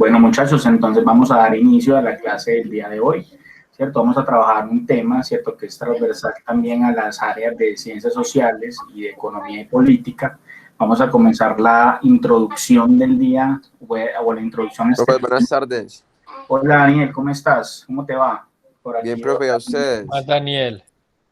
Bueno, muchachos, entonces vamos a dar inicio a la clase del día de hoy, ¿cierto? Vamos a trabajar un tema, ¿cierto?, que es transversal también a las áreas de ciencias sociales y de economía y política. Vamos a comenzar la introducción del día, o la introducción. Profe, buenas tardes. Hola, Daniel, ¿cómo estás? ¿Cómo te va? Por aquí, bien, profe, ¿a ustedes? A Daniel.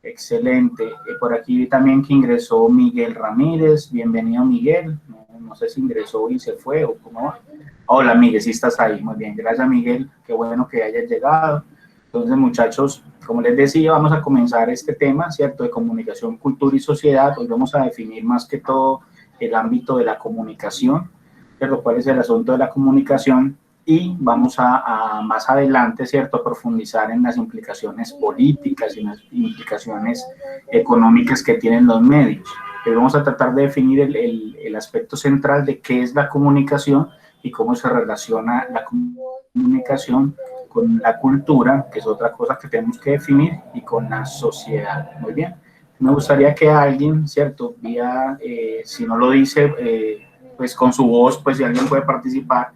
Excelente. Por aquí también que ingresó Miguel Ramírez. Bienvenido, Miguel. No sé si ingresó y se fue o cómo va. Hola, Miguel, sí estás ahí. Muy bien, gracias, Miguel. Qué bueno que hayas llegado. Entonces, muchachos, como les decía, vamos a comenzar este tema, ¿cierto?, de comunicación, cultura y sociedad. Hoy vamos a definir más que todo el ámbito de la comunicación, ¿cierto? ¿Cuál es el asunto de la comunicación? Y vamos a más adelante, ¿cierto?, a profundizar en las implicaciones políticas y las implicaciones económicas que tienen los medios. Pero vamos a tratar de definir el aspecto central de qué es la comunicación y cómo se relaciona la comunicación con la cultura, que es otra cosa que tenemos que definir, y con la sociedad. Muy bien. Me gustaría que alguien, ¿cierto?, vía, si no lo dice, pues con su voz, pues si alguien puede participar,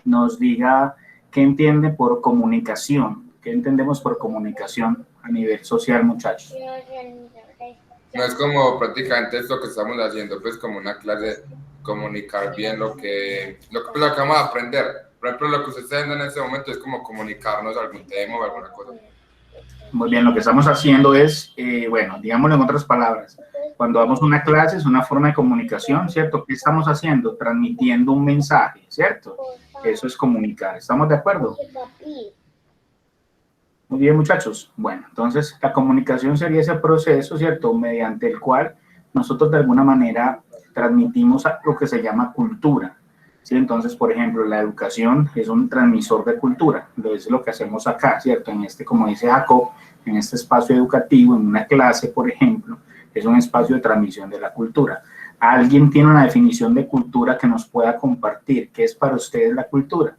nos diga qué entiende por comunicación, qué entendemos por comunicación a nivel social, muchachos. No es como prácticamente esto que estamos haciendo, pues como una clase, comunicar bien lo que vamos a aprender. Por ejemplo, lo que usted está haciendo en este momento es como comunicarnos algún tema o alguna cosa. Muy bien, lo que estamos haciendo es, bueno, digámoslo en otras palabras, cuando damos una clase es una forma de comunicación, ¿cierto? ¿Qué estamos haciendo? Transmitiendo un mensaje, ¿cierto? Eso es comunicar. ¿Estamos de acuerdo? Muy bien, muchachos. Bueno, entonces la comunicación sería ese proceso, ¿cierto?, mediante el cual nosotros de alguna manera transmitimos lo que se llama cultura. ¿Sí? Entonces, por ejemplo, la educación es un transmisor de cultura. Es lo que hacemos acá, ¿cierto? En este, como dice Jacob, en este espacio educativo, en una clase, por ejemplo, es un espacio de transmisión de la cultura. ¿Alguien tiene una definición de cultura que nos pueda compartir? ¿Qué es para ustedes la cultura?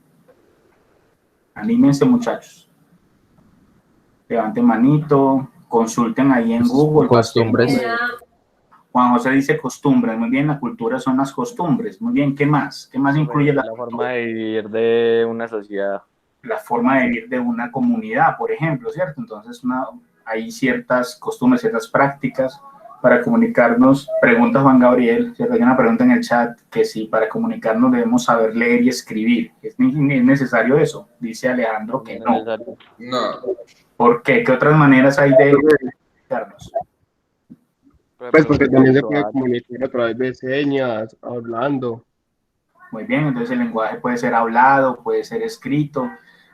Anímense, muchachos. Levanten manito, consulten ahí en Google. Costumbres. Juan José dice costumbres. Muy bien, la cultura son las costumbres. Muy bien, ¿qué más? ¿Qué más incluye la cultura? Forma de vivir de una sociedad. La forma de vivir de una comunidad, por ejemplo, ¿cierto? Entonces hay ciertas costumbres, ciertas prácticas para comunicarnos. Pregunta Juan Gabriel, ¿cierto? Hay una pregunta en el chat que si para comunicarnos debemos saber leer y escribir. ¿Es necesario eso? Dice Alejandro que no. No. ¿Por qué? ¿Qué otras maneras hay de comunicarnos? Pues porque también se puede comunicar a través de señas, hablando. Muy bien, entonces el lenguaje puede ser hablado, puede ser escrito,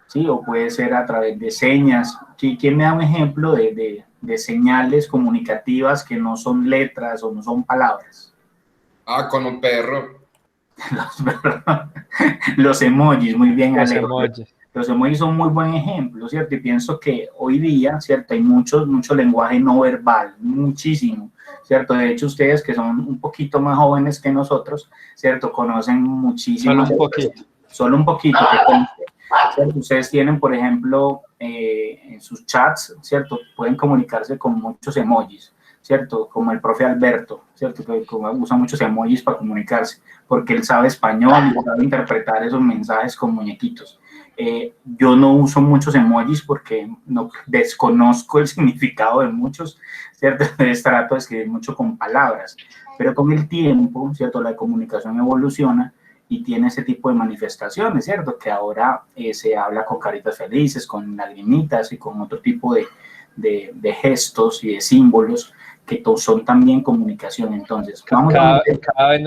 ¿sí? O puede ser a través de señas. ¿Quién me da un ejemplo de señales comunicativas que no son letras o no son palabras? Con un perro. Los emojis, muy bien, Los Alejo. emojis. Los emojis son un muy buen ejemplo, ¿cierto? Y pienso que hoy día, ¿cierto?, hay mucho lenguaje no verbal, muchísimo, ¿cierto? De hecho, ustedes que son un poquito más jóvenes que nosotros, ¿cierto?, conocen muchísimo. Solo un poquito. Solo un poquito, ¿cierto? Ustedes tienen, por ejemplo, en sus chats, ¿cierto?, pueden comunicarse con muchos emojis, ¿cierto? Como el profe Alberto, ¿cierto?, que usa muchos emojis para comunicarse, porque él sabe español y sabe interpretar esos mensajes con muñequitos. Yo no uso muchos emojis porque no desconozco el significado de muchos, ¿cierto? Entonces trato de escribir mucho con palabras, pero con el tiempo, ¿cierto?, la comunicación evoluciona y tiene ese tipo de manifestaciones, ¿cierto? Que ahora se habla con caritas felices, con lagrimitas y con otro tipo de gestos y de símbolos que son también comunicación. Entonces, cada vez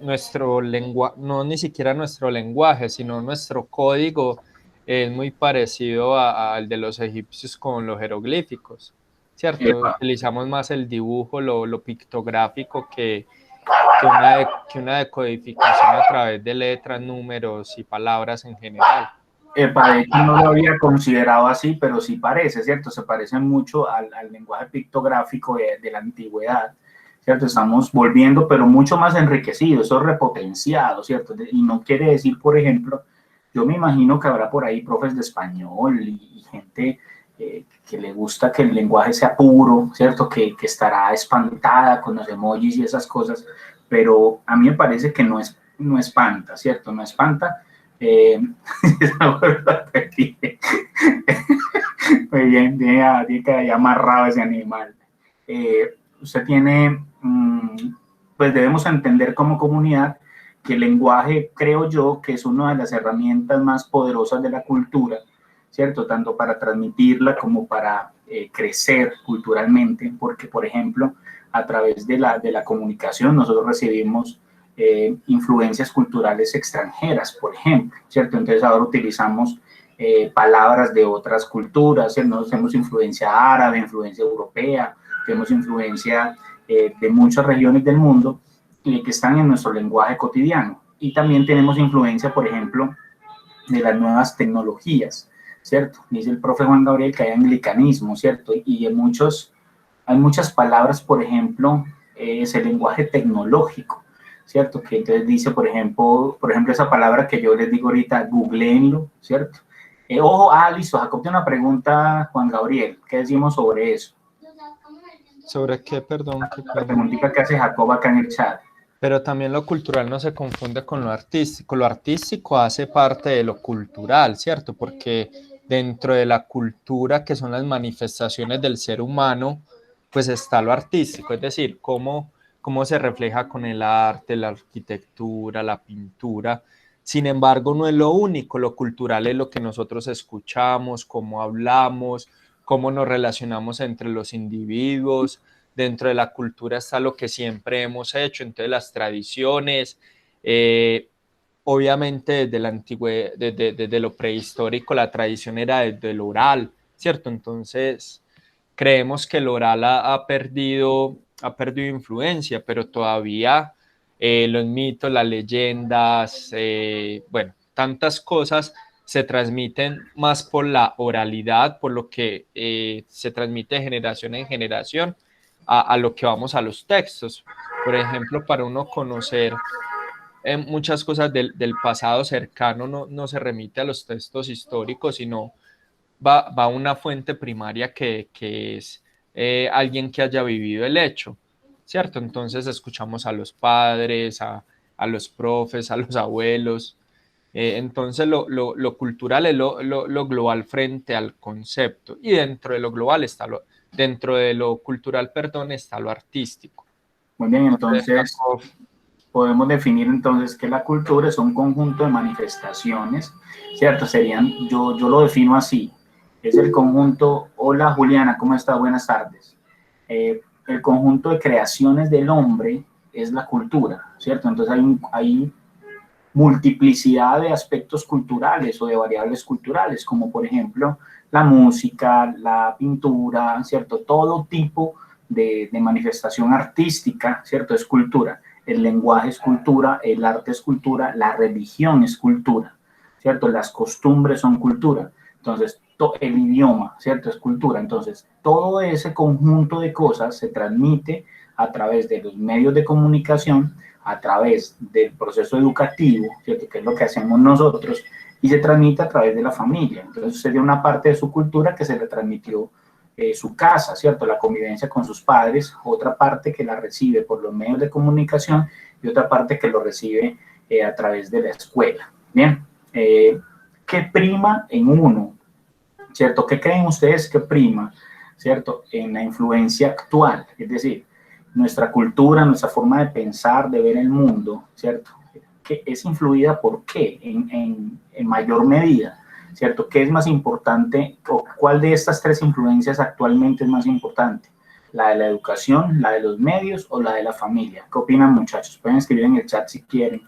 nuestro lenguaje, no ni siquiera nuestro lenguaje, sino nuestro código es muy parecido al de los egipcios con los jeroglíficos, ¿cierto? Utilizamos más el dibujo, lo pictográfico que una decodificación a través de letras, números y palabras en general. De hecho, no lo había considerado así, pero sí parece, ¿cierto? Se parece mucho al lenguaje pictográfico de la antigüedad, ¿cierto? Estamos volviendo, pero mucho más enriquecido, eso repotenciado, ¿cierto? Y no quiere decir, por ejemplo, yo me imagino que habrá por ahí profes de español y gente que le gusta que el lenguaje sea puro, ¿cierto? Que estará espantada con los emojis y esas cosas, pero a mí me parece que no espanta, ¿cierto? No espanta, Muy bien, tiene que haber amarrado ese animal. Usted tiene, pues debemos entender como comunidad que el lenguaje, creo yo, que es una de las herramientas más poderosas de la cultura, ¿cierto? Tanto para transmitirla como para crecer culturalmente, porque, por ejemplo, a través de la comunicación nosotros recibimos influencias culturales extranjeras, por ejemplo, ¿cierto? Entonces ahora utilizamos palabras de otras culturas, ¿cierto? Nosotros tenemos influencia árabe, influencia europea, tenemos influencia de muchas regiones del mundo que están en nuestro lenguaje cotidiano. Y también tenemos influencia, por ejemplo, de las nuevas tecnologías, ¿cierto? Dice el profe Juan Gabriel que hay anglicanismo, ¿cierto? Y hay muchas palabras, por ejemplo, es el lenguaje tecnológico, ¿cierto? Que entonces dice, por ejemplo, esa palabra que yo les digo ahorita, googleenlo, ¿cierto? Ojo, listo, Jacob tiene una pregunta, Juan Gabriel, ¿qué decimos sobre eso? ¿Sobre qué, perdón? La preguntita que hace Jacob acá en el chat. Pero también lo cultural no se confunde con lo artístico. Lo artístico hace parte de lo cultural, ¿cierto? Porque dentro de la cultura, que son las manifestaciones del ser humano, pues está lo artístico, es decir, cómo se refleja con el arte, la arquitectura, la pintura. Sin embargo, no es lo único, lo cultural es lo que nosotros escuchamos, cómo hablamos, cómo nos relacionamos entre los individuos. Dentro de la cultura está lo que siempre hemos hecho, entonces las tradiciones, obviamente desde la antigüedad, desde lo prehistórico, la tradición era desde el oral, ¿cierto? Entonces, creemos que el oral ha perdido influencia, pero todavía los mitos, las leyendas, bueno, tantas cosas se transmiten más por la oralidad, por lo que se transmite de generación en generación a lo que vamos a los textos. Por ejemplo, para uno conocer muchas cosas del pasado cercano no se remite a los textos históricos, sino va a una fuente primaria que es alguien que haya vivido el hecho, ¿cierto? Entonces escuchamos a los padres, a los profes, a los abuelos. Entonces lo cultural es lo global frente al concepto, y dentro de lo global está dentro de lo cultural, perdón, está lo artístico. Muy bien, entonces podemos definir entonces que la cultura es un conjunto de manifestaciones, ¿cierto? yo lo defino así, es el conjunto. Hola Juliana, ¿cómo estás? Buenas tardes. El conjunto de creaciones del hombre es la cultura, ¿cierto? Entonces hay multiplicidad de aspectos culturales o de variables culturales, como por ejemplo la música, la pintura, ¿cierto? Todo tipo de manifestación artística, ¿cierto? Es cultura. El lenguaje es cultura, el arte es cultura, la religión es cultura, ¿cierto? Las costumbres son cultura. Entonces, el idioma, ¿cierto? Es cultura. Entonces, todo ese conjunto de cosas se transmite a través de los medios de comunicación, a través del proceso educativo, ¿cierto? Que es lo que hacemos nosotros, y se transmite a través de la familia. Entonces sería una parte de su cultura que se le transmitió su casa, ¿cierto? La convivencia con sus padres, otra parte que la recibe por los medios de comunicación y otra parte que lo recibe a través de la escuela. Bien, ¿qué prima en uno? ¿Cierto? ¿Qué creen ustedes que prima, ¿cierto? En la influencia actual, es decir, nuestra cultura, nuestra forma de pensar, de ver el mundo, ¿cierto? Que es influida por qué en mayor medida, ¿cierto? ¿Qué es más importante? ¿Cuál de estas tres influencias actualmente es más importante? ¿La de la educación, la de los medios o la de la familia? ¿Qué opinan, muchachos? Pueden escribir en el chat si quieren.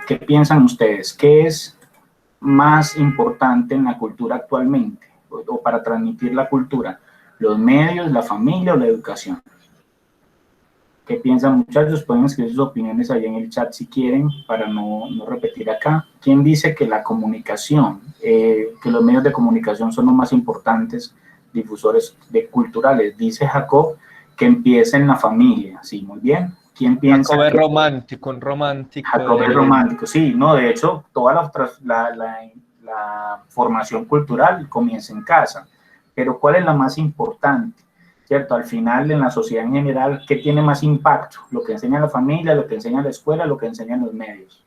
¿Qué piensan ustedes? ¿Qué es más importante en la cultura actualmente o para transmitir la cultura? ¿Los medios, la familia o la educación? ¿Qué piensan, muchachos? Pueden escribir sus opiniones ahí en el chat si quieren, para no repetir acá. ¿Quién dice que la comunicación, que los medios de comunicación son los más importantes difusores culturales? Dice Jacob que empieza en la familia. Sí, muy bien. ¿Quién piensa? Jacob es romántico, un romántico. Jacob es romántico, sí. No, de hecho, toda la formación cultural comienza en casa. Pero ¿cuál es la más importante? ¿Cierto? Al final, en la sociedad en general, ¿qué tiene más impacto? ¿Lo que enseña la familia, lo que enseña la escuela, lo que enseñan los medios?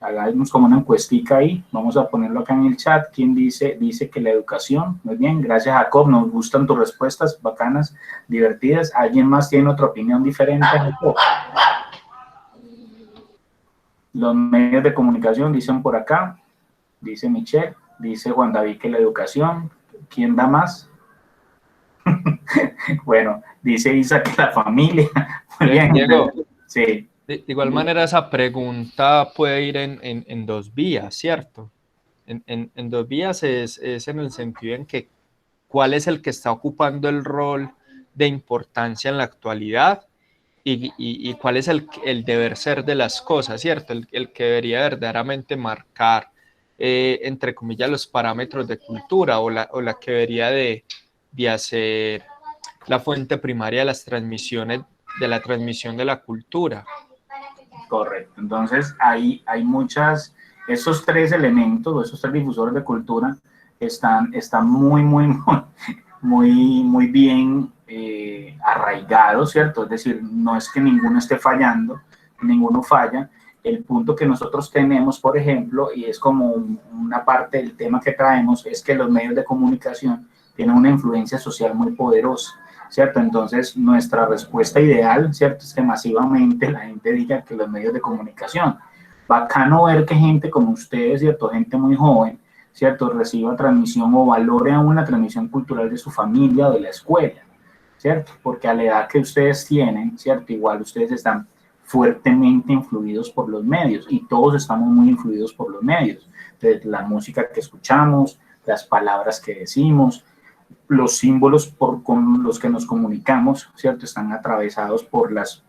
hagamos como una encuestica ahí, vamos a ponerlo acá en el chat. ¿Quién dice que la educación? Muy bien, gracias Jacob, nos gustan tus respuestas, bacanas, divertidas. ¿Alguien más tiene otra opinión diferente, Jacob? Los medios de comunicación dicen por acá, dice Michelle, dice Juan David que la educación. ¿Quién da más? Bueno, dice Isa que la familia. Muy bien, Diego, sí. de igual manera esa pregunta puede ir en dos vías, ¿cierto? En dos vías es en el sentido en que cuál es el que está ocupando el rol de importancia en la actualidad y cuál es el deber ser de las cosas, ¿cierto? El que debería verdaderamente marcar, entre comillas, los parámetros de cultura o la que debería de hacer la fuente primaria de las transmisiones, de la transmisión de la cultura. Correcto. Entonces, hay muchas, esos tres elementos, esos tres difusores de cultura están muy bien arraigados, ¿cierto? Es decir, no es que ninguno esté fallando, ninguno falla. El punto que nosotros tenemos, por ejemplo, y es como una parte del tema que traemos, es que los medios de comunicación tienen una influencia social muy poderosa, ¿cierto? Entonces, nuestra respuesta ideal, ¿cierto?, es que masivamente la gente diga que los medios de comunicación. Bacano ver que gente como ustedes, ¿cierto?, gente muy joven, ¿cierto?, reciba transmisión o valore aún la transmisión cultural de su familia o de la escuela, ¿cierto? Porque a la edad que ustedes tienen, ¿cierto?, igual ustedes están fuertemente influidos por los medios y todos estamos muy influidos por los medios. Desde la música que escuchamos, las palabras que decimos, los símbolos con los que nos comunicamos, ¿cierto?, están atravesados por las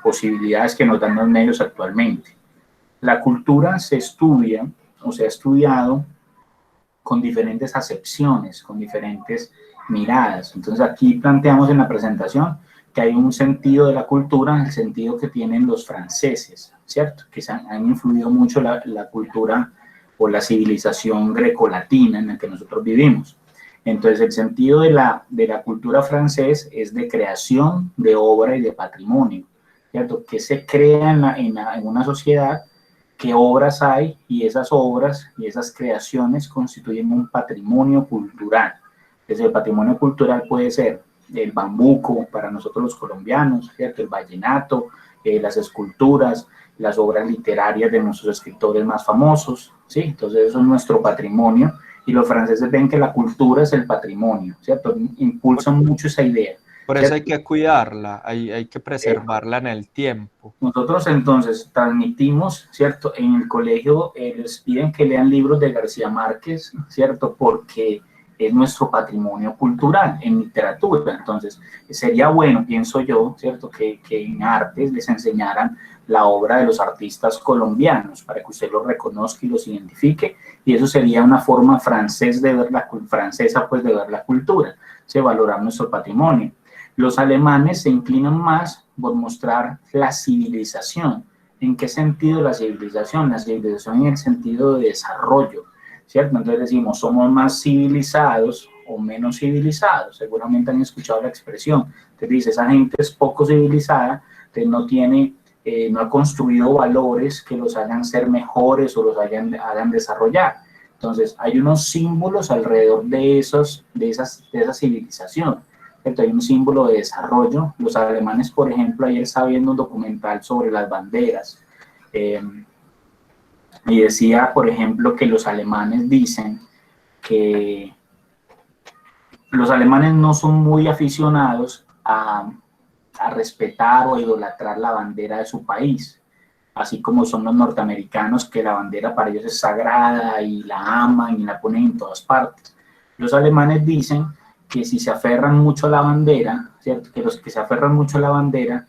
posibilidades que nos dan los medios actualmente. La cultura se estudia o se ha estudiado con diferentes acepciones, con diferentes miradas. Entonces aquí planteamos en la presentación que hay un sentido de la cultura, el sentido que tienen los franceses, ¿cierto?, que han influido mucho la cultura o la civilización grecolatina en la que nosotros vivimos. Entonces, el sentido de la cultura francés es de creación, de obra y de patrimonio, ¿cierto? Que se crea en una sociedad, qué obras hay, y esas obras y esas creaciones constituyen un patrimonio cultural. Entonces, el patrimonio cultural puede ser el bambuco para nosotros los colombianos, ¿cierto?, el vallenato, las esculturas, las obras literarias de nuestros escritores más famosos, ¿sí? Entonces, eso es nuestro patrimonio. Y los franceses ven que la cultura es el patrimonio, ¿cierto? Impulsan mucho esa idea. Por eso hay que cuidarla, hay que preservarla en el tiempo. Nosotros entonces transmitimos, ¿cierto? En el colegio les piden que lean libros de García Márquez, ¿cierto? Porque es nuestro patrimonio cultural en literatura. Entonces, sería bueno, pienso yo, ¿cierto?, que en artes les enseñaran la obra de los artistas colombianos para que usted los reconozca y los identifique, y eso sería una forma francesa de ver la cultura, ¿sí?, valorar nuestro patrimonio. Los alemanes se inclinan más por mostrar la civilización. ¿En qué sentido la civilización? La civilización en el sentido de desarrollo, ¿cierto? Entonces decimos, somos más civilizados o menos civilizados. Seguramente han escuchado la expresión. Entonces dice, esa gente es poco civilizada, entonces no ha construido valores que los hagan ser mejores o los hagan desarrollar. Entonces, hay unos símbolos alrededor de esa civilización. Entonces, hay un símbolo de desarrollo. Los alemanes, por ejemplo, ayer estaba viendo un documental sobre las banderas. Y decía, por ejemplo, que los alemanes dicen que los alemanes no son muy aficionados a respetar o a idolatrar la bandera de su país, así como son los norteamericanos, que la bandera para ellos es sagrada y la aman y la ponen en todas partes. Los alemanes dicen que si se aferran mucho a la bandera, ¿cierto?, que los que se aferran mucho a la bandera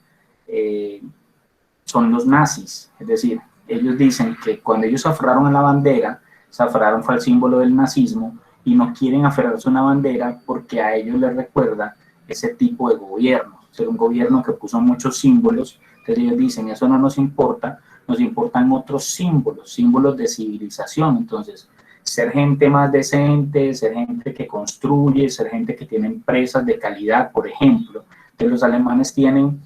son los nazis. Es decir, ellos dicen que cuando ellos se aferraron a la bandera, se aferraron fue al símbolo del nazismo, y no quieren aferrarse a una bandera porque a ellos les recuerda ese tipo de gobierno, ser un gobierno que puso muchos símbolos. Entonces ellos dicen, eso no nos importa, nos importan otros símbolos de civilización. Entonces, ser gente más decente, ser gente que construye, ser gente que tiene empresas de calidad, por ejemplo. Entonces los alemanes tienen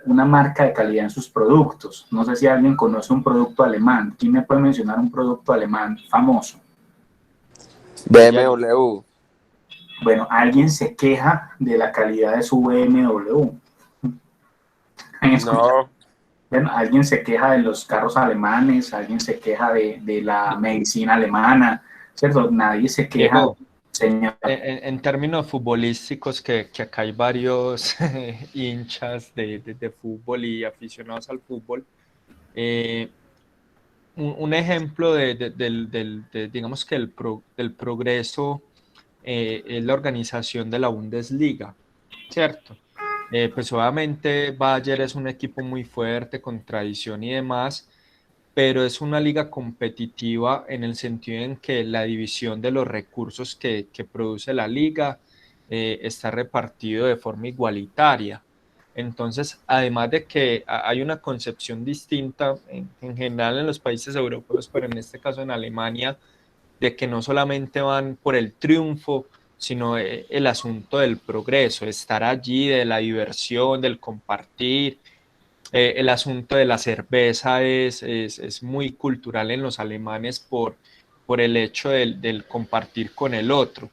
una marca de calidad en sus productos. No sé si alguien conoce un producto alemán. ¿Quién me puede mencionar un producto alemán famoso? BMW. Bueno, alguien se queja de la calidad de su BMW. ¿Han escuchado? No, Bueno, alguien se queja de los carros alemanes, alguien se queja de la medicina alemana, ¿cierto? Nadie se queja, Diego, señor. en términos futbolísticos, que acá hay varios hinchas de fútbol y aficionados al fútbol, un ejemplo digamos que del progreso es la organización de la Bundesliga, ¿cierto? Pues obviamente Bayern es un equipo muy fuerte, con tradición y demás, pero es una liga competitiva en el sentido en que la división de los recursos que produce la liga está repartido de forma igualitaria. Entonces, además de que hay una concepción distinta en general en los países europeos, pero en este caso en Alemania, de que no solamente van por el triunfo, sino el asunto del progreso, estar allí, de la diversión, del compartir. El asunto de la cerveza es muy cultural en los alemanes por el hecho del compartir con el otro,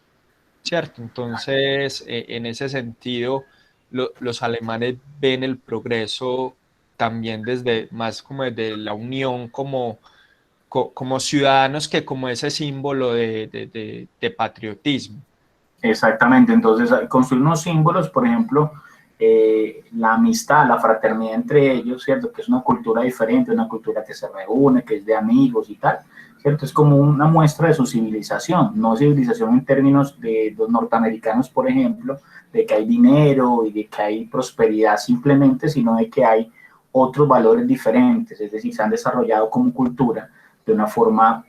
¿cierto? Entonces, en ese sentido, los alemanes ven el progreso también desde más como desde la unión como ciudadanos que como ese símbolo de patriotismo. Exactamente, entonces construir unos símbolos, por ejemplo, la amistad, la fraternidad entre ellos, ¿cierto? Que es una cultura diferente, una cultura que se reúne, que es de amigos y tal, ¿cierto? Es como una muestra de su civilización, no civilización en términos de los norteamericanos, por ejemplo, de que hay dinero y de que hay prosperidad simplemente, sino de que hay otros valores diferentes, es decir, se han desarrollado como cultura de una forma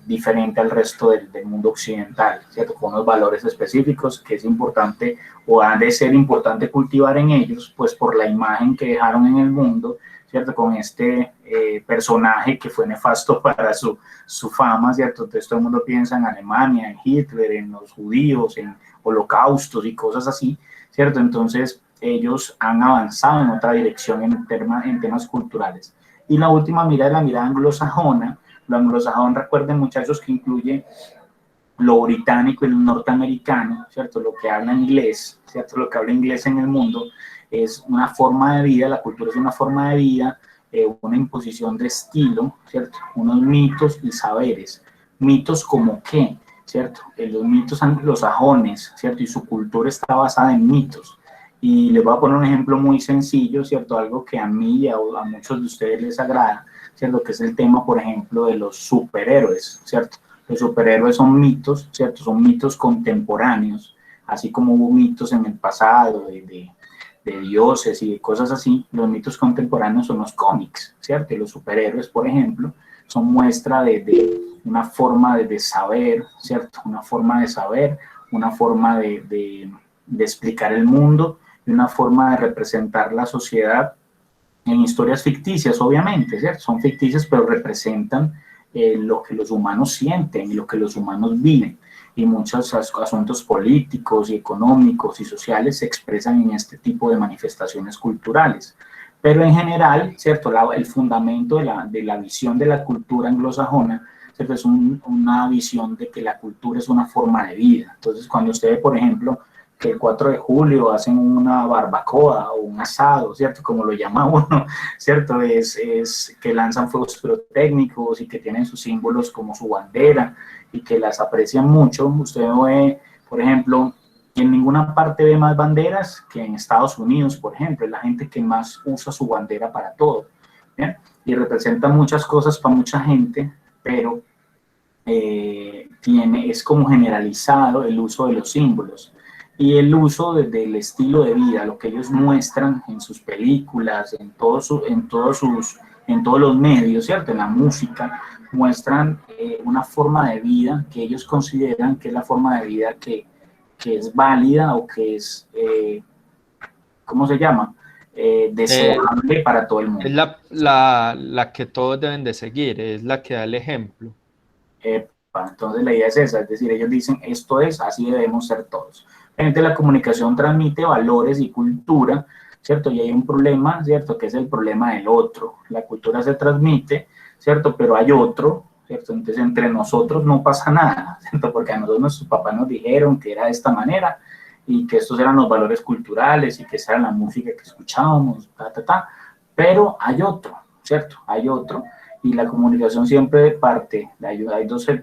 diferente al resto del mundo occidental, ¿cierto? Con unos valores específicos que es importante o ha de ser importante cultivar en ellos, pues por la imagen que dejaron en el mundo, ¿cierto? Con este personaje que fue nefasto para su fama, ¿cierto? Entonces todo el mundo piensa en Alemania, en Hitler, en los judíos, en holocaustos y cosas así, ¿cierto? Entonces ellos han avanzado en otra dirección en temas culturales. Y la última mirada es la mirada anglosajona. Lo anglosajón, recuerden muchachos, que incluye lo británico y lo norteamericano, ¿cierto? Lo que habla inglés, ¿cierto? Lo que habla inglés en el mundo es una forma de vida, la cultura es una forma de vida, una imposición de estilo, ¿cierto? Unos mitos y saberes. Mitos como qué, ¿cierto? Los mitos anglosajones, ¿cierto? Y su cultura está basada en mitos. Y les voy a poner un ejemplo muy sencillo, ¿cierto? Algo que a mí y a muchos de ustedes les agrada, ¿cierto? Que es el tema, por ejemplo, de los superhéroes, ¿cierto? Los superhéroes son mitos, ¿cierto? Son mitos contemporáneos, así como hubo mitos en el pasado de dioses y de cosas así. Los mitos contemporáneos son los cómics, ¿cierto? Y los superhéroes, por ejemplo, son muestra de una forma de saber, ¿cierto? Una forma de saber, una forma de explicar el mundo y una forma de representar la sociedad en historias ficticias, obviamente, ¿cierto? Son ficticias, pero representan lo que los humanos sienten y lo que los humanos viven. Y muchos asuntos políticos y económicos y sociales se expresan en este tipo de manifestaciones culturales. Pero en general, ¿cierto? El fundamento de la visión de la cultura anglosajona, ¿cierto? Es una visión de que la cultura es una forma de vida. Entonces, cuando ustedes, por ejemplo, que el 4 de julio hacen una barbacoa o un asado, ¿cierto? Como lo llama uno, ¿cierto? Es que lanzan fuegos pirotécnicos y que tienen sus símbolos como su bandera y que las aprecian mucho. Usted ve, por ejemplo, en ninguna parte ve más banderas que en Estados Unidos, por ejemplo. Es la gente que más usa su bandera para todo, ¿bien? Y representa muchas cosas para mucha gente, pero es como generalizado el uso de los símbolos y el uso del estilo de vida, lo que ellos muestran en sus películas, en todos los medios, ¿cierto? En la música, muestran una forma de vida que ellos consideran que es la forma de vida que es válida o que es, ¿cómo se llama? Deseable para todo el mundo. Es la que todos deben de seguir, es la que da el ejemplo. Entonces la idea es esa, es decir, ellos dicen esto es, así debemos ser todos. Realmente la comunicación transmite valores y cultura, ¿cierto? Y hay un problema, ¿cierto? Que es el problema del otro. La cultura se transmite, ¿cierto? Pero hay otro, ¿cierto? Entonces, entre nosotros no pasa nada, ¿cierto? Porque a nosotros nuestros papás nos dijeron que era de esta manera y que estos eran los valores culturales y que esa era la música que escuchábamos, pero hay otro, ¿cierto? Hay otro, y la comunicación siempre parte, hay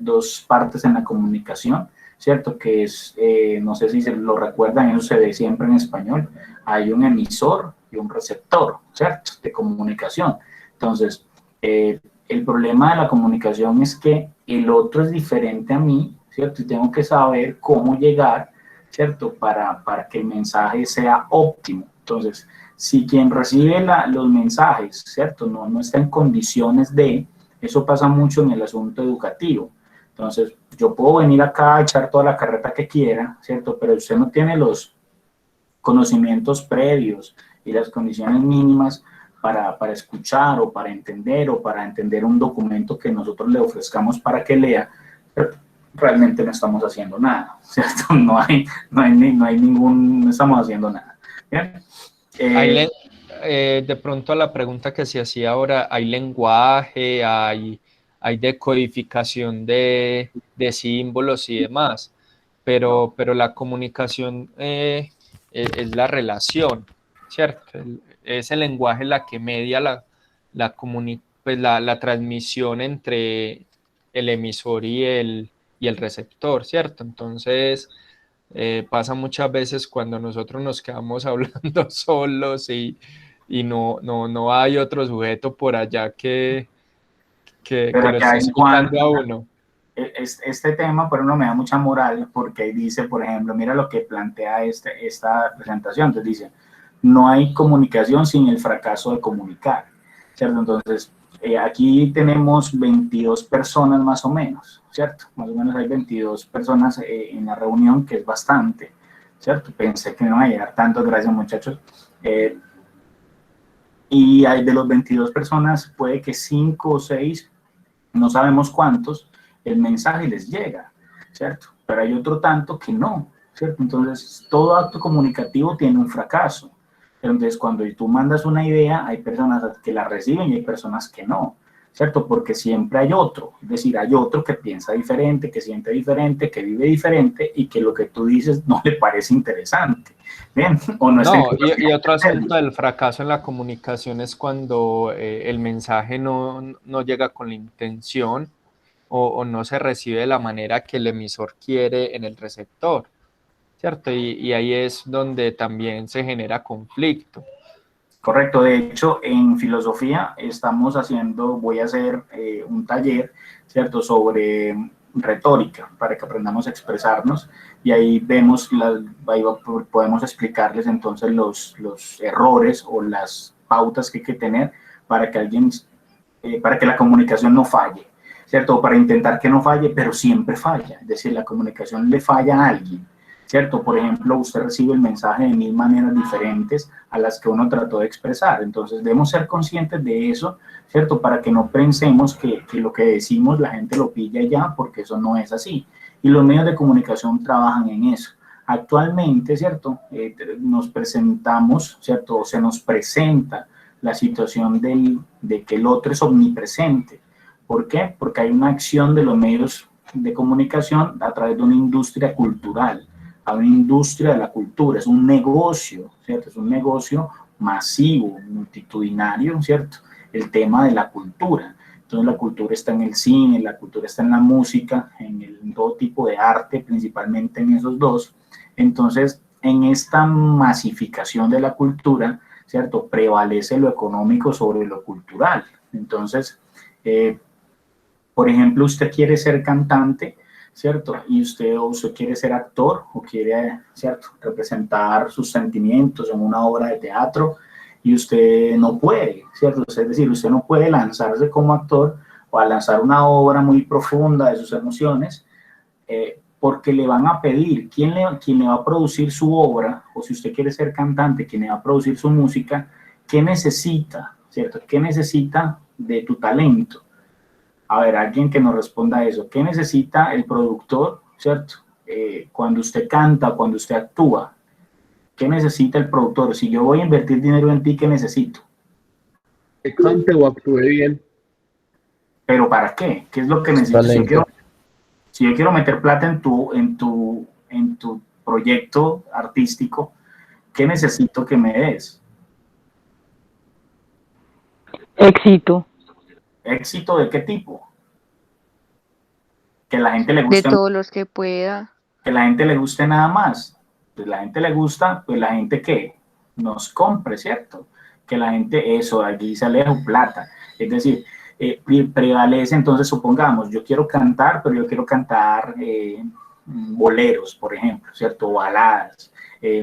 dos partes en la comunicación, ¿cierto? Que es, no sé si se lo recuerdan, eso se ve siempre en español, hay un emisor y un receptor, ¿cierto? De comunicación. Entonces, el problema de la comunicación es que el otro es diferente a mí, ¿cierto? Y tengo que saber cómo llegar, ¿cierto? Para que el mensaje sea óptimo. Entonces, si quien recibe los mensajes, ¿cierto? No está en condiciones de, eso pasa mucho en el asunto educativo. Entonces, yo puedo venir acá a echar toda la carreta que quiera, ¿cierto? Pero usted no tiene los conocimientos previos y las condiciones mínimas para escuchar o para entender un documento que nosotros le ofrezcamos para que lea, realmente no estamos haciendo nada, ¿cierto? No estamos haciendo nada. ¿Bien? De pronto a la pregunta que se hacía ahora, ¿hay lenguaje, hay decodificación de símbolos y demás? Pero la comunicación es la relación, ¿cierto? Es el lenguaje la que media la transmisión entre el emisor y el receptor, ¿cierto? Entonces, pasa muchas veces cuando nosotros nos quedamos hablando solos y no hay otro sujeto por allá que lo esté escuchando a uno. Este tema, por ejemplo, me da mucha moral porque dice, por ejemplo, mira lo que plantea esta presentación. Entonces dice, no hay comunicación sin el fracaso de comunicar, ¿cierto? Entonces, aquí tenemos 22 personas más o menos, ¿cierto? Más o menos hay 22 personas en la reunión, que es bastante, ¿cierto? Pensé que no iba a llegar tanto, gracias muchachos. Y hay de los 22 personas, puede que 5 o 6, no sabemos cuántos, el mensaje les llega, ¿cierto? Pero hay otro tanto que no, ¿cierto? Entonces, todo acto comunicativo tiene un fracaso. Entonces, cuando tú mandas una idea, hay personas que la reciben y hay personas que no, ¿cierto? Porque siempre hay otro, es decir, hay otro que piensa diferente, que siente diferente, que vive diferente y que lo que tú dices no le parece interesante. ¿Bien? ¿O no, y otro asunto del fracaso en la comunicación es cuando el mensaje no llega con la intención o no se recibe de la manera que el emisor quiere en el receptor, ¿cierto? Y ahí es donde también se genera conflicto. Correcto, de hecho, en filosofía voy a hacer un taller, ¿cierto?, sobre retórica, para que aprendamos a expresarnos, y ahí podemos explicarles entonces los errores o las pautas que hay que tener para que la comunicación no falle, ¿cierto? Para intentar que no falle, pero siempre falla, es decir, la comunicación le falla a alguien, ¿cierto? Por ejemplo, usted recibe el mensaje de 1000 maneras diferentes a las que uno trató de expresar, entonces debemos ser conscientes de eso, ¿cierto? Para que no pensemos que lo que decimos la gente lo pilla ya, porque eso no es así. Y los medios de comunicación trabajan en eso. Actualmente, ¿cierto? Nos presentamos, ¿cierto? O se nos presenta la situación de que el otro es omnipresente. ¿Por qué? Porque hay una acción de los medios de comunicación a través de una industria cultural, a una industria de la cultura, es un negocio, ¿cierto? Es un negocio masivo, multitudinario, ¿cierto? El tema de la cultura. Entonces la cultura está en el cine, la cultura está en la música, en todo tipo de arte, principalmente en esos dos. Entonces, en esta masificación de la cultura, ¿cierto? Prevalece lo económico sobre lo cultural. Entonces, por ejemplo, usted quiere ser cantante, ¿cierto? Y usted quiere ser actor o quiere, ¿cierto?, representar sus sentimientos en una obra de teatro y usted no puede, ¿cierto? Es decir, usted no puede lanzarse como actor o a lanzar una obra muy profunda de sus emociones porque le van a pedir quién le va a producir su obra, o si usted quiere ser cantante, quién le va a producir su música, qué necesita, ¿cierto? ¿Qué necesita de tu talento? A ver, alguien que nos responda a eso. ¿Qué necesita el productor, cierto? Cuando usted canta, cuando usted actúa, ¿Qué necesita el productor? Si yo voy a invertir dinero en ti, ¿qué necesito? Que cante o actúe bien. ¿Pero para qué? ¿Qué es lo que necesito? Si yo quiero meter plata en tu proyecto artístico, ¿qué necesito que me des? Éxito. ¿Éxito de qué tipo? Que la gente le De guste, todos los que pueda. que la gente le guste nada más. Pues la gente le gusta, pues la gente que nos compre, ¿cierto? Que la gente, eso, allí sale plata. Es decir, prevalece, entonces supongamos, yo quiero cantar, pero yo quiero cantar boleros, por ejemplo, ¿cierto? Baladas,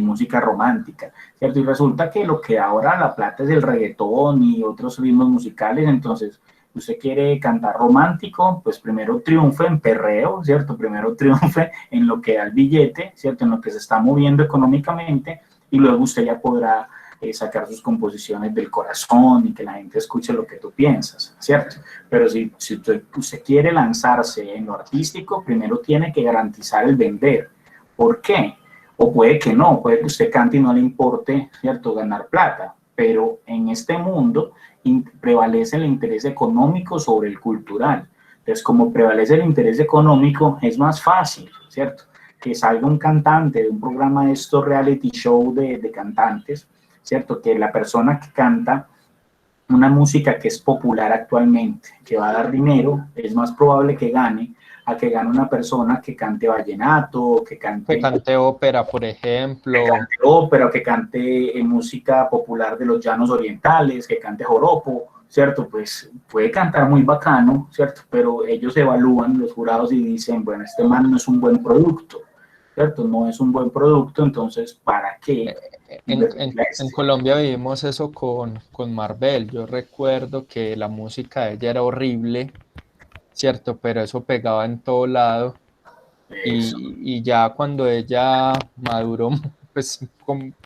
música romántica, ¿cierto? Y resulta que lo que ahora la plata es el reggaetón y otros ritmos musicales, entonces usted quiere cantar romántico, pues primero triunfe en perreo, ¿cierto? Primero triunfe en lo que da el billete, ¿cierto? En lo que se está moviendo económicamente, y luego usted ya podrá sacar sus composiciones del corazón y que la gente escuche lo que tú piensas, ¿cierto? Pero si usted quiere lanzarse en lo artístico, primero tiene que garantizar el vender. ¿Por qué? O puede que no, puede que usted cante y no le importe, ¿cierto?, ganar plata, pero en este mundo prevalece el interés económico sobre el cultural. Entonces, como prevalece el interés económico, es más fácil, ¿cierto?, que salga un cantante de un programa de estos reality show de cantantes, ¿cierto?, que la persona que canta una música que es popular actualmente, que va a dar dinero, es más probable que gane a que gane una persona que cante vallenato, que cante ópera, por ejemplo. Que cante ópera, que cante música popular de los llanos orientales, que cante joropo, ¿cierto? Pues puede cantar muy bacano, ¿cierto? Pero ellos evalúan, los jurados, y dicen, bueno, este man no es un buen producto, ¿cierto? No es un buen producto, entonces, ¿para qué? En Colombia vivimos eso con Marvel. Yo recuerdo que la música de ella era horrible, ¿cierto? Pero eso pegaba en todo lado. Y ya cuando ella maduró, pues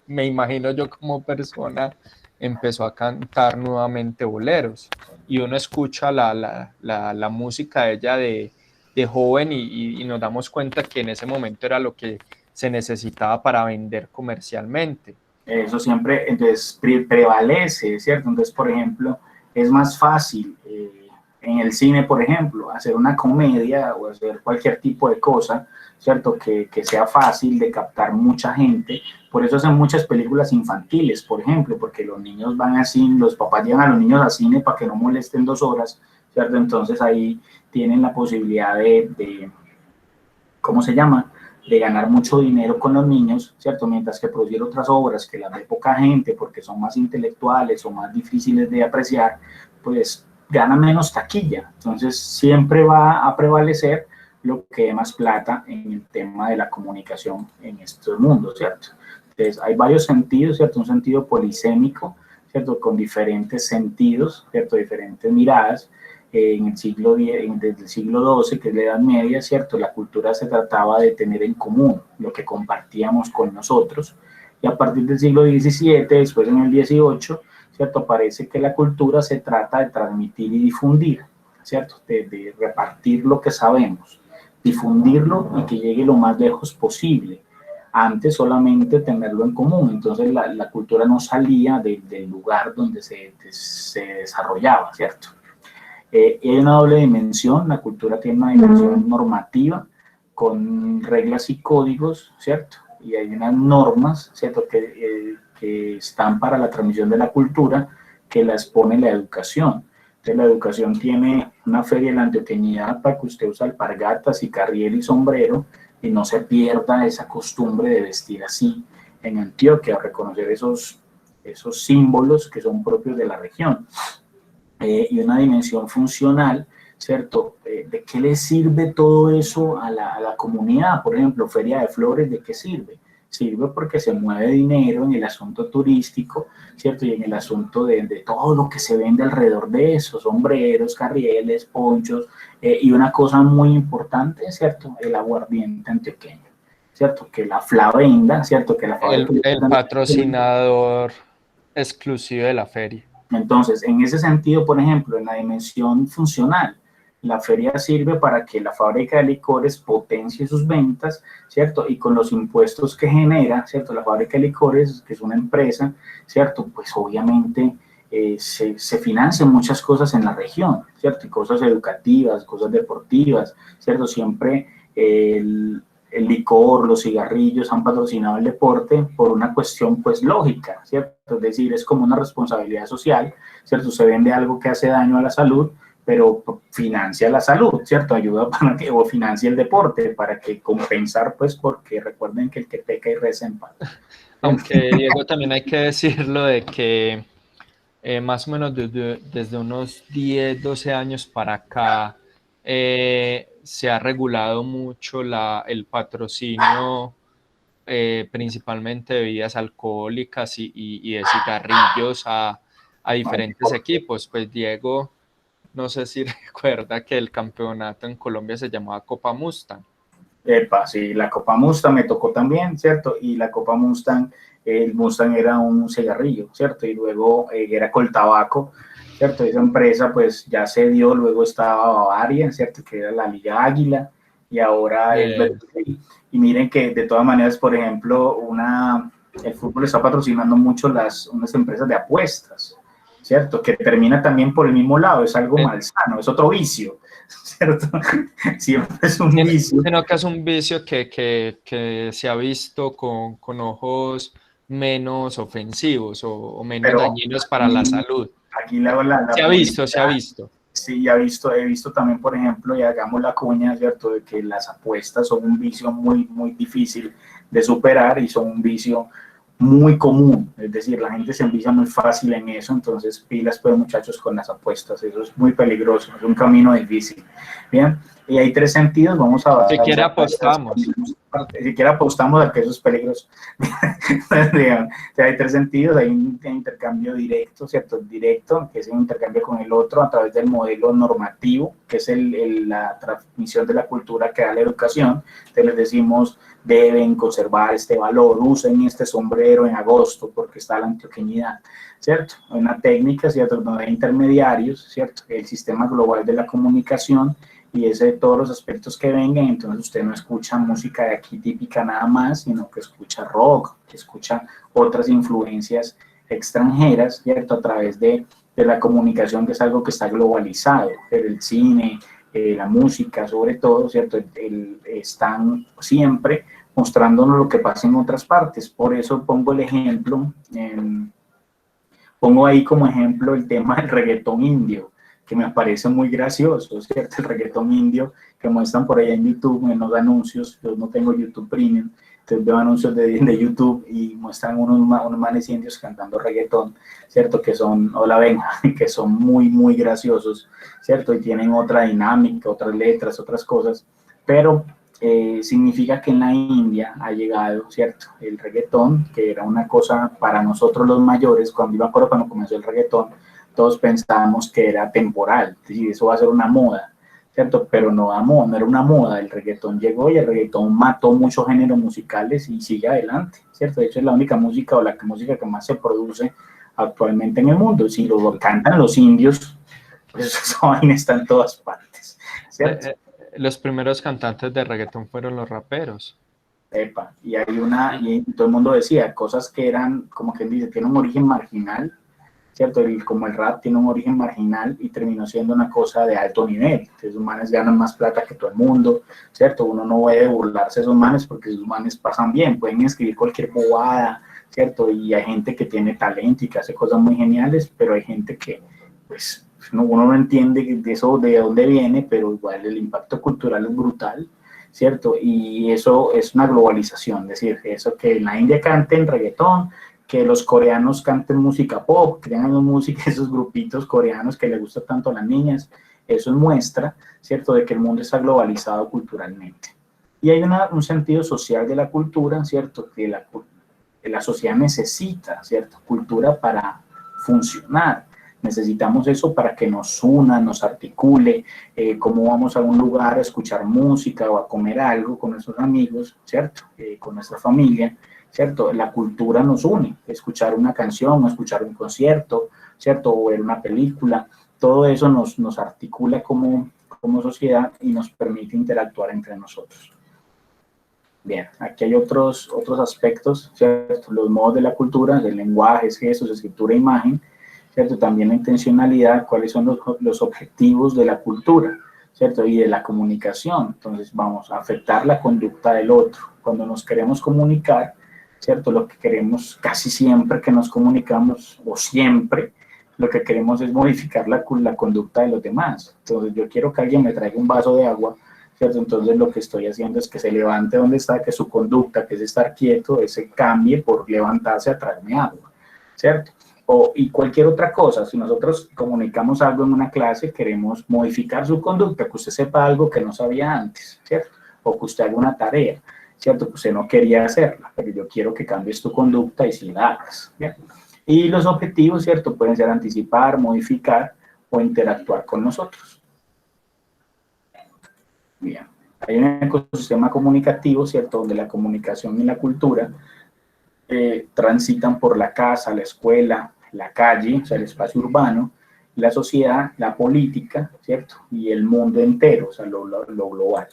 me imagino yo como persona, empezó a cantar nuevamente boleros. Y uno escucha la música de ella de joven y nos damos cuenta que en ese momento era lo que se necesitaba para vender comercialmente. Eso siempre, entonces, prevalece, ¿cierto? Entonces, por ejemplo, es más fácil en el cine, por ejemplo, hacer una comedia o hacer cualquier tipo de cosa, ¿cierto? Que sea fácil de captar mucha gente. Por eso hacen muchas películas infantiles, por ejemplo, porque los niños van así, los papás llevan a los niños al cine para que no molesten 2 horas, ¿cierto? Entonces ahí tienen la posibilidad de ¿cómo se llama?, de ganar mucho dinero con los niños, ¿cierto? Mientras que producir otras obras que las ve poca gente porque son más intelectuales o más difíciles de apreciar, pues gana menos taquilla. Entonces siempre va a prevalecer lo que dé más plata en el tema de la comunicación en estos mundos, ¿cierto? Entonces hay varios sentidos, ¿cierto? Un sentido polisémico, ¿cierto?, con diferentes sentidos, ¿cierto?, diferentes miradas. En el siglo X, desde el siglo XII, que es la Edad Media, ¿cierto?, la cultura se trataba de tener en común lo que compartíamos con nosotros, y a partir del siglo XVII, después en el XVIII, ¿cierto?, parece que la cultura se trata de transmitir y difundir, ¿cierto?, de repartir lo que sabemos, difundirlo y que llegue lo más lejos posible. Antes solamente tenerlo en común, entonces la cultura no salía del lugar donde se desarrollaba, ¿cierto? Y hay una doble dimensión, la cultura tiene una dimensión normativa con reglas y códigos, ¿cierto? Y hay unas normas, ¿cierto?, que están para la transmisión de la cultura, que las pone la educación. Entonces la educación tiene una feria de la antioqueñidad para que usted use alpargatas y carriel y sombrero y no se pierda esa costumbre de vestir así en Antioquia, reconocer esos símbolos que son propios de la región. Y una dimensión funcional, ¿cierto? ¿De qué le sirve todo eso a la comunidad? Por ejemplo, Feria de Flores, ¿de qué sirve? Sirve porque se mueve dinero en el asunto turístico, ¿cierto? Y en el asunto de todo lo que se vende alrededor de eso, sombreros, carrieles, ponchos, y una cosa muy importante, ¿cierto?, el aguardiente antioqueño, ¿cierto? Que la Flavenda, ¿cierto? Que el patrocinador exclusivo de la feria. Entonces, en ese sentido, por ejemplo, en la dimensión funcional, la feria sirve para que la fábrica de licores potencie sus ventas, ¿cierto? Y con los impuestos que genera, ¿cierto? La fábrica de licores, que es una empresa, ¿cierto? Pues obviamente se financian muchas cosas en la región, ¿cierto? Y cosas educativas, cosas deportivas, ¿cierto? Siempre el licor, los cigarrillos han patrocinado el deporte por una cuestión pues lógica, ¿cierto? Es decir, es como una responsabilidad social, ¿cierto? Se vende algo que hace daño a la salud, pero financia la salud, ¿cierto? Ayuda para que, o financia el deporte, para que compensar, pues, porque recuerden que el que peca y reza en paz. Aunque, Diego, también hay que decirlo de que más o menos desde unos 10, 12 años para acá, se ha regulado mucho el patrocinio, principalmente de bebidas alcohólicas y de cigarrillos a diferentes equipos. Pues Diego, no sé si recuerda que el campeonato en Colombia se llamaba Copa Mustang. Epa, sí, la Copa Mustang me tocó también, ¿cierto? Y la Copa Mustang, el Mustang era un cigarrillo, ¿cierto? Y luego era Coltabaco, ¿cierto? Esa empresa pues ya se dio, luego estaba Bavaria, ¿cierto? Que era la Liga Águila, y ahora es Betcris. Y miren que de todas maneras, por ejemplo, el fútbol está patrocinando mucho unas empresas de apuestas, ¿cierto? Que termina también por el mismo lado, es algo malsano, es otro vicio, ¿cierto? Siempre es un vicio. Sino que es un vicio que se ha visto con ojos menos ofensivos o menos dañinos para la salud. Aquí se ha visto, se ha visto. Sí, he visto también, por ejemplo, y hagamos la cuña, ¿cierto?, de que las apuestas son un vicio muy, muy difícil de superar y son un vicio muy común, es decir, la gente se envicia muy fácil en eso, entonces pilas pues muchachos con las apuestas, eso es muy peligroso, es un camino difícil. Bien, y hay 3 sentidos, vamos a... Si quiere apostamos. Si quiere apostamos a que eso es peligroso. Hay 3 sentidos, hay un intercambio directo, ¿cierto? Directo, que es un intercambio con el otro a través del modelo normativo, que es la transmisión de la cultura que da la educación. Entonces les decimos, deben conservar este valor, usen este sombrero en agosto porque está la antioqueñidad, ¿cierto? Hay una técnica, ¿cierto?, donde hay intermediarios, ¿cierto? El sistema global de la comunicación y ese de todos los aspectos que vengan, entonces usted no escucha música de aquí típica nada más, sino que escucha rock, que escucha otras influencias extranjeras, ¿cierto? A través de la comunicación, que es algo que está globalizado, el cine, la música sobre todo, ¿cierto? Están siempre mostrándonos lo que pasa en otras partes. Por eso pongo el ejemplo, pongo ahí como ejemplo el tema del reggaetón indio, que me parece muy gracioso, ¿cierto? El reggaetón indio que muestran por allá en YouTube, en los anuncios. Yo no tengo YouTube Premium, entonces veo anuncios de YouTube y muestran unos manes indios cantando reggaetón, ¿cierto? Que son, hola Benja, que son muy, muy graciosos, ¿cierto? Y tienen otra dinámica, otras letras, otras cosas, pero significa que en la India ha llegado, ¿cierto? El reggaetón, que era una cosa para nosotros los mayores, cuando iba a acuerdo cuando comenzó el reggaetón, todos pensábamos que era temporal, es decir, eso va a ser una moda, ¿cierto? Pero no era una moda, el reggaetón llegó y el reggaetón mató muchos géneros musicales y sigue adelante, ¿cierto? De hecho es la única música o la música que más se produce actualmente en el mundo. Si lo cantan los indios, pues esa vaina está en todas partes, ¿cierto? Los primeros cantantes de reggaetón fueron los raperos. Epa, y y todo el mundo decía cosas que eran, como quien dice, tienen un origen marginal, ¿cierto? Como el rap tiene un origen marginal y terminó siendo una cosa de alto nivel. Entonces, esos manes ganan más plata que todo el mundo, ¿cierto? Uno no puede burlarse de esos manes porque esos manes pasan bien, pueden escribir cualquier bobada, ¿cierto? Y hay gente que tiene talento y que hace cosas muy geniales, pero hay gente que, pues, uno no entiende de eso, de dónde viene, pero igual el impacto cultural es brutal, ¿cierto? Y eso es una globalización, es decir, eso que en la India canten reggaetón, que los coreanos canten música pop, que tengan música, esos grupitos coreanos que les gusta tanto a las niñas, eso es muestra, ¿cierto?, de que el mundo está globalizado culturalmente. Y hay un sentido social de la cultura, ¿cierto?, que la sociedad necesita, ¿cierto?, cultura para funcionar. Necesitamos eso para que nos una, nos articule, cómo vamos a un lugar a escuchar música o a comer algo con nuestros amigos, ¿cierto?, con nuestra familia, ¿cierto? La cultura nos une, escuchar una canción, escuchar un concierto, ¿cierto? O ver una película, todo eso nos articula como como sociedad y nos permite interactuar entre nosotros. Bien, aquí hay otros aspectos, ¿cierto? Los modos de la cultura, del lenguaje, gestos, escritura, imagen, ¿cierto? También la intencionalidad, cuáles son los objetivos de la cultura, ¿cierto? Y de la comunicación. Entonces vamos a afectar la conducta del otro. Cuando nos queremos comunicar, ¿cierto? Lo que queremos casi siempre que nos comunicamos, o siempre, lo que queremos es modificar la conducta de los demás. Entonces yo quiero que alguien me traiga un vaso de agua, ¿cierto? Entonces lo que estoy haciendo es que se levante donde está, que su conducta, que es estar quieto, ese cambie por levantarse a traerme agua, ¿cierto? Y cualquier otra cosa, si nosotros comunicamos algo en una clase, queremos modificar su conducta, que usted sepa algo que no sabía antes, ¿cierto? O que usted haga una tarea, ¿cierto? Que usted no quería hacerla, pero yo quiero que cambies tu conducta y si la hagas, ¿bien? Y los objetivos, ¿cierto? Pueden ser anticipar, modificar o interactuar con nosotros. Bien, hay un ecosistema comunicativo, ¿cierto? Donde la comunicación y la cultura transitan por la casa, la escuela, la calle, o sea, el espacio urbano, la sociedad, la política, ¿cierto? Y el mundo entero, o sea, lo global.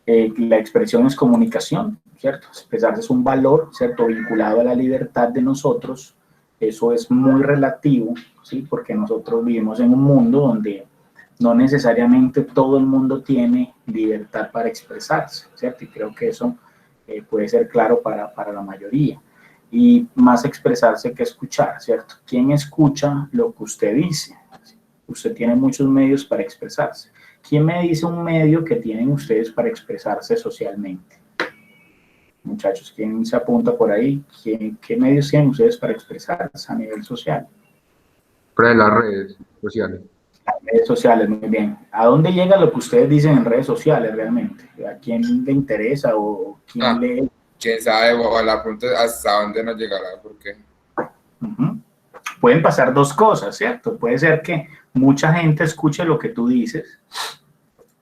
La expresión es comunicación, ¿cierto? Expresarse es un valor, ¿cierto? Vinculado a la libertad de nosotros. Eso es muy relativo, ¿sí? Porque nosotros vivimos en un mundo donde no necesariamente todo el mundo tiene libertad para expresarse, ¿cierto? Y creo que eso puede ser claro para la mayoría. Y más expresarse que escuchar, ¿cierto? ¿Quién escucha lo que usted dice? Usted tiene muchos medios para expresarse. ¿Quién me dice un medio que tienen ustedes para expresarse socialmente? Muchachos, ¿quién se apunta por ahí? ¿Qué medios tienen ustedes para expresarse a nivel social? Para las redes sociales. Las redes sociales, muy bien. ¿A dónde llega lo que ustedes dicen en redes sociales realmente? ¿A quién le interesa o quién lee? Quién sabe, o la pregunta es hasta dónde nos llegará, porque Pueden pasar dos cosas, ¿cierto? Puede ser que mucha gente escuche lo que tú dices,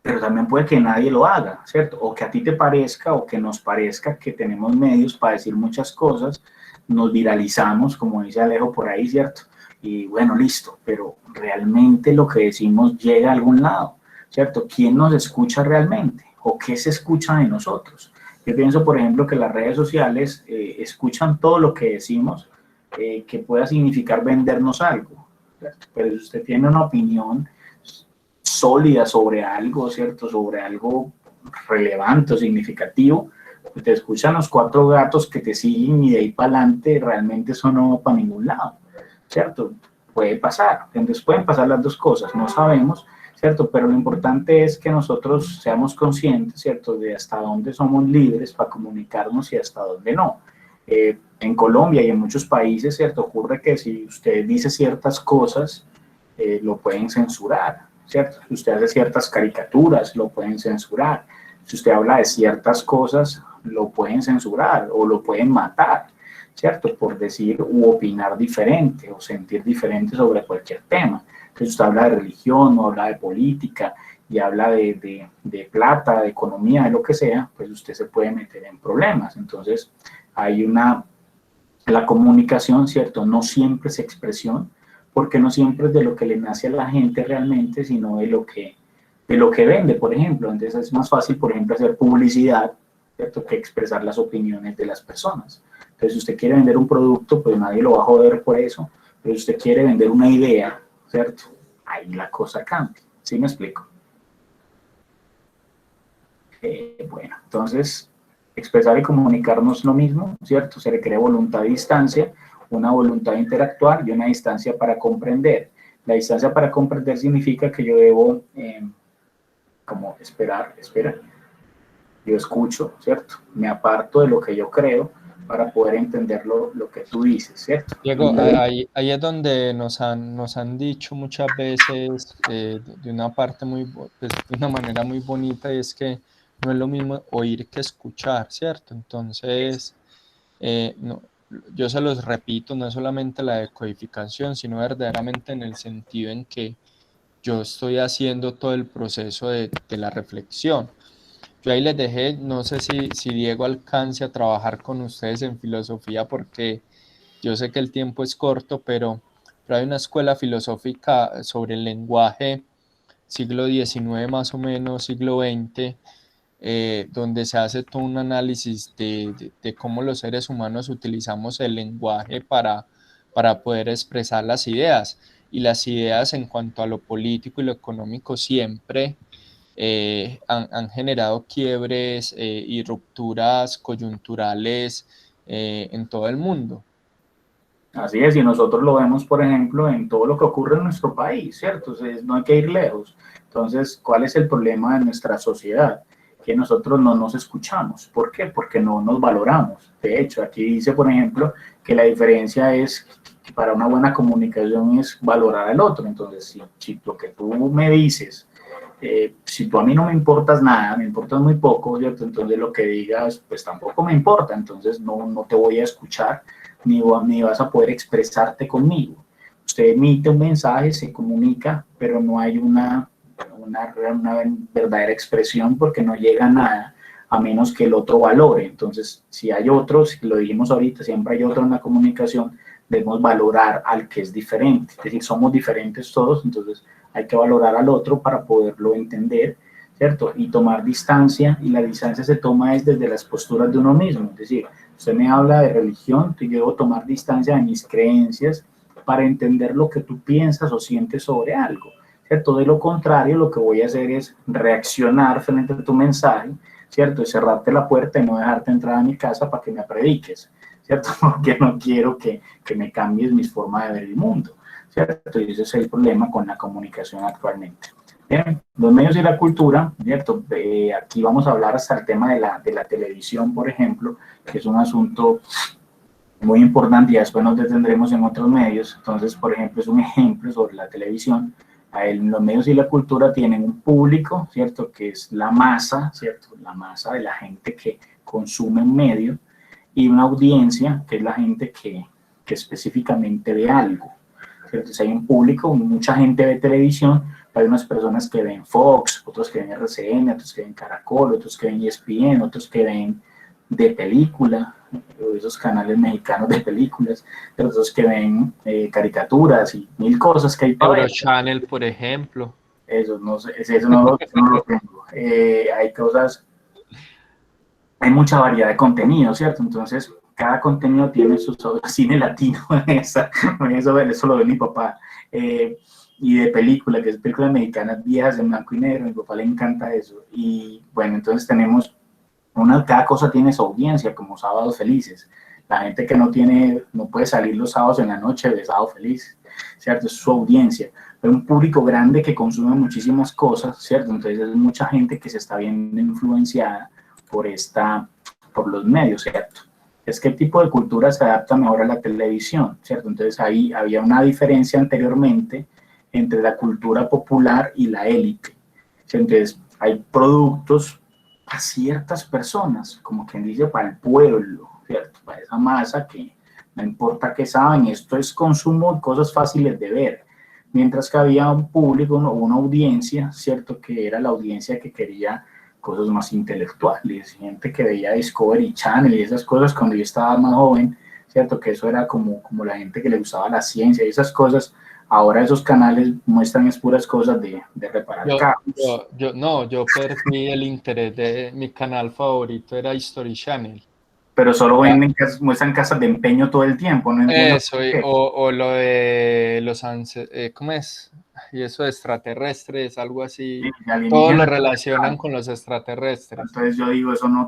pero también puede que nadie lo haga, ¿cierto? O que a ti te parezca o que nos parezca que tenemos medios para decir muchas cosas, nos viralizamos, como dice Alejo por ahí, ¿cierto? Y bueno, listo, pero realmente lo que decimos llega a algún lado, ¿cierto? ¿Quién nos escucha realmente? ¿O qué se escucha de nosotros? Yo pienso, por ejemplo, que las redes sociales escuchan todo lo que decimos que pueda significar vendernos algo, ¿cierto? Pero si usted tiene una opinión sólida sobre algo, ¿cierto? Sobre algo relevante o significativo, pues te escuchan los 4 gatos que te siguen y de ahí para adelante realmente eso no va para ningún lado, ¿cierto? Puede pasar, entonces pueden pasar las dos cosas, no sabemos, ¿cierto? Pero lo importante es que nosotros seamos conscientes, ¿cierto? De hasta dónde somos libres para comunicarnos y hasta dónde no. En Colombia y en muchos países, ¿cierto? Ocurre que si usted dice ciertas cosas, lo pueden censurar, ¿cierto? Si usted hace ciertas caricaturas, lo pueden censurar. Si usted habla de ciertas cosas, lo pueden censurar o lo pueden matar, ¿cierto? Por decir u opinar diferente o sentir diferente sobre cualquier tema. Entonces usted habla de religión o habla de política y habla de plata, de economía, de lo que sea, pues usted se puede meter en problemas. Entonces hay la comunicación, ¿cierto? No siempre es expresión, porque no siempre es de lo que le nace a la gente realmente, sino de lo que vende, por ejemplo. Entonces es más fácil, por ejemplo, hacer publicidad, ¿cierto? Que expresar las opiniones de las personas. Entonces, si usted quiere vender un producto, pues nadie lo va a joder por eso, pero si usted quiere vender una idea, ¿cierto? Ahí la cosa cambia. ¿Sí me explico? Bueno, entonces, expresar y comunicarnos lo mismo, ¿cierto? Se requiere voluntad de distancia, una voluntad de interactuar y una distancia para comprender. La distancia para comprender significa que yo debo, como espera, yo escucho, ¿cierto? Me aparto de lo que yo creo para poder entender lo que tú dices, ¿cierto? Diego, ahí es donde nos han dicho muchas veces de una parte pues, de una manera muy bonita, y es que no es lo mismo oír que escuchar, ¿cierto? Entonces, no, yo se los repito, no es solamente la decodificación, sino verdaderamente en el sentido en que yo estoy haciendo todo el proceso de la reflexión. Yo ahí les dejé, no sé si Diego alcance a trabajar con ustedes en filosofía, porque yo sé que el tiempo es corto, pero pero hay una escuela filosófica sobre el lenguaje, siglo XIX más o menos, siglo XX, donde se hace todo un análisis de cómo los seres humanos utilizamos el lenguaje para poder expresar las ideas. Y las ideas en cuanto a lo político y lo económico siempre han generado quiebres y rupturas coyunturales en todo el mundo. Así es, y nosotros lo vemos, por ejemplo, en todo lo que ocurre en nuestro país, ¿cierto? Entonces, no hay que ir lejos. Entonces, ¿cuál es el problema de nuestra sociedad? Que nosotros no nos escuchamos. ¿Por qué? Porque no nos valoramos. De hecho, aquí dice, por ejemplo, que la diferencia es que para una buena comunicación es valorar al otro. Entonces, si lo que tú me dices, si tú a mí no me importas nada, me importas muy poco, ¿cierto? Entonces lo que digas, pues tampoco me importa, entonces no te voy a escuchar, ni vas a poder expresarte conmigo. Usted emite un mensaje, se comunica, pero no hay una verdadera expresión porque no llega a nada, a menos que el otro valore. Entonces, si hay otros, lo dijimos ahorita, siempre hay otro en la comunicación, debemos valorar al que es diferente, es decir, somos diferentes todos, entonces hay que valorar al otro para poderlo entender, ¿cierto? Y tomar distancia, y la distancia se toma desde las posturas de uno mismo, es decir, usted me habla de religión, yo debo tomar distancia de mis creencias para entender lo que tú piensas o sientes sobre algo, ¿cierto? De lo contrario, lo que voy a hacer es reaccionar frente a tu mensaje, ¿cierto? Y cerrarte la puerta y no dejarte entrar a mi casa para que me prediques, ¿cierto? Porque no quiero que me cambies mi forma de ver el mundo, ¿cierto? Y ese es el problema con la comunicación actualmente. Bien, los medios y la cultura, ¿cierto? Aquí vamos a hablar hasta el tema de la televisión, por ejemplo, que es un asunto muy importante y después nos detendremos en otros medios. Entonces, por ejemplo, es un ejemplo sobre la televisión. Los medios y la cultura tienen un público, ¿cierto? Que es la masa, ¿cierto? La masa de la gente que consume un medio, y una audiencia, que es la gente que específicamente ve algo. Entonces hay un público, mucha gente ve televisión, hay unas personas que ven Fox, otros que ven RCN, otros que ven Caracol, otros que ven ESPN, otros que ven de película, esos canales mexicanos de películas, otros que ven caricaturas y mil cosas que hay para ver. Eurochannel, por ejemplo. Eso no sé, eso no lo tengo. Hay cosas, hay mucha variedad de contenido, ¿cierto? Entonces, cada contenido tiene su cine latino, eso lo ve mi papá, y de película, que es películas mexicanas viejas en blanco y negro, a mi papá le encanta eso, y bueno, entonces tenemos, cada cosa tiene su audiencia, como Sábados Felices, la gente que no puede salir los sábados en la noche de Sábados Felices, ¿cierto? Es su audiencia, pero un público grande que consume muchísimas cosas, ¿cierto? Entonces es mucha gente que se está viendo influenciada por los medios, ¿cierto? Es qué tipo de cultura se adapta mejor a la televisión, ¿cierto? Entonces ahí había una diferencia anteriormente entre la cultura popular y la élite. Entonces hay productos a ciertas personas, como quien dice, para el pueblo, ¿cierto? Para esa masa que no importa qué saben, esto es consumo de cosas fáciles de ver. Mientras que había un público, una audiencia, ¿cierto? Que era la audiencia que quería cosas más intelectuales, gente que veía Discovery Channel y esas cosas cuando yo estaba más joven, ¿cierto? Que eso era como la gente que le gustaba la ciencia y esas cosas. Ahora esos canales muestran es puras cosas de reparar carros. Yo perdí el interés de mi canal favorito, era History Channel. Pero solo muestran casas de empeño todo el tiempo, no entiendo. Eso, o lo de los ¿cómo es? Y eso de extraterrestres, algo así. Sí, todo lo relacionan con los extraterrestres. Entonces yo digo, eso no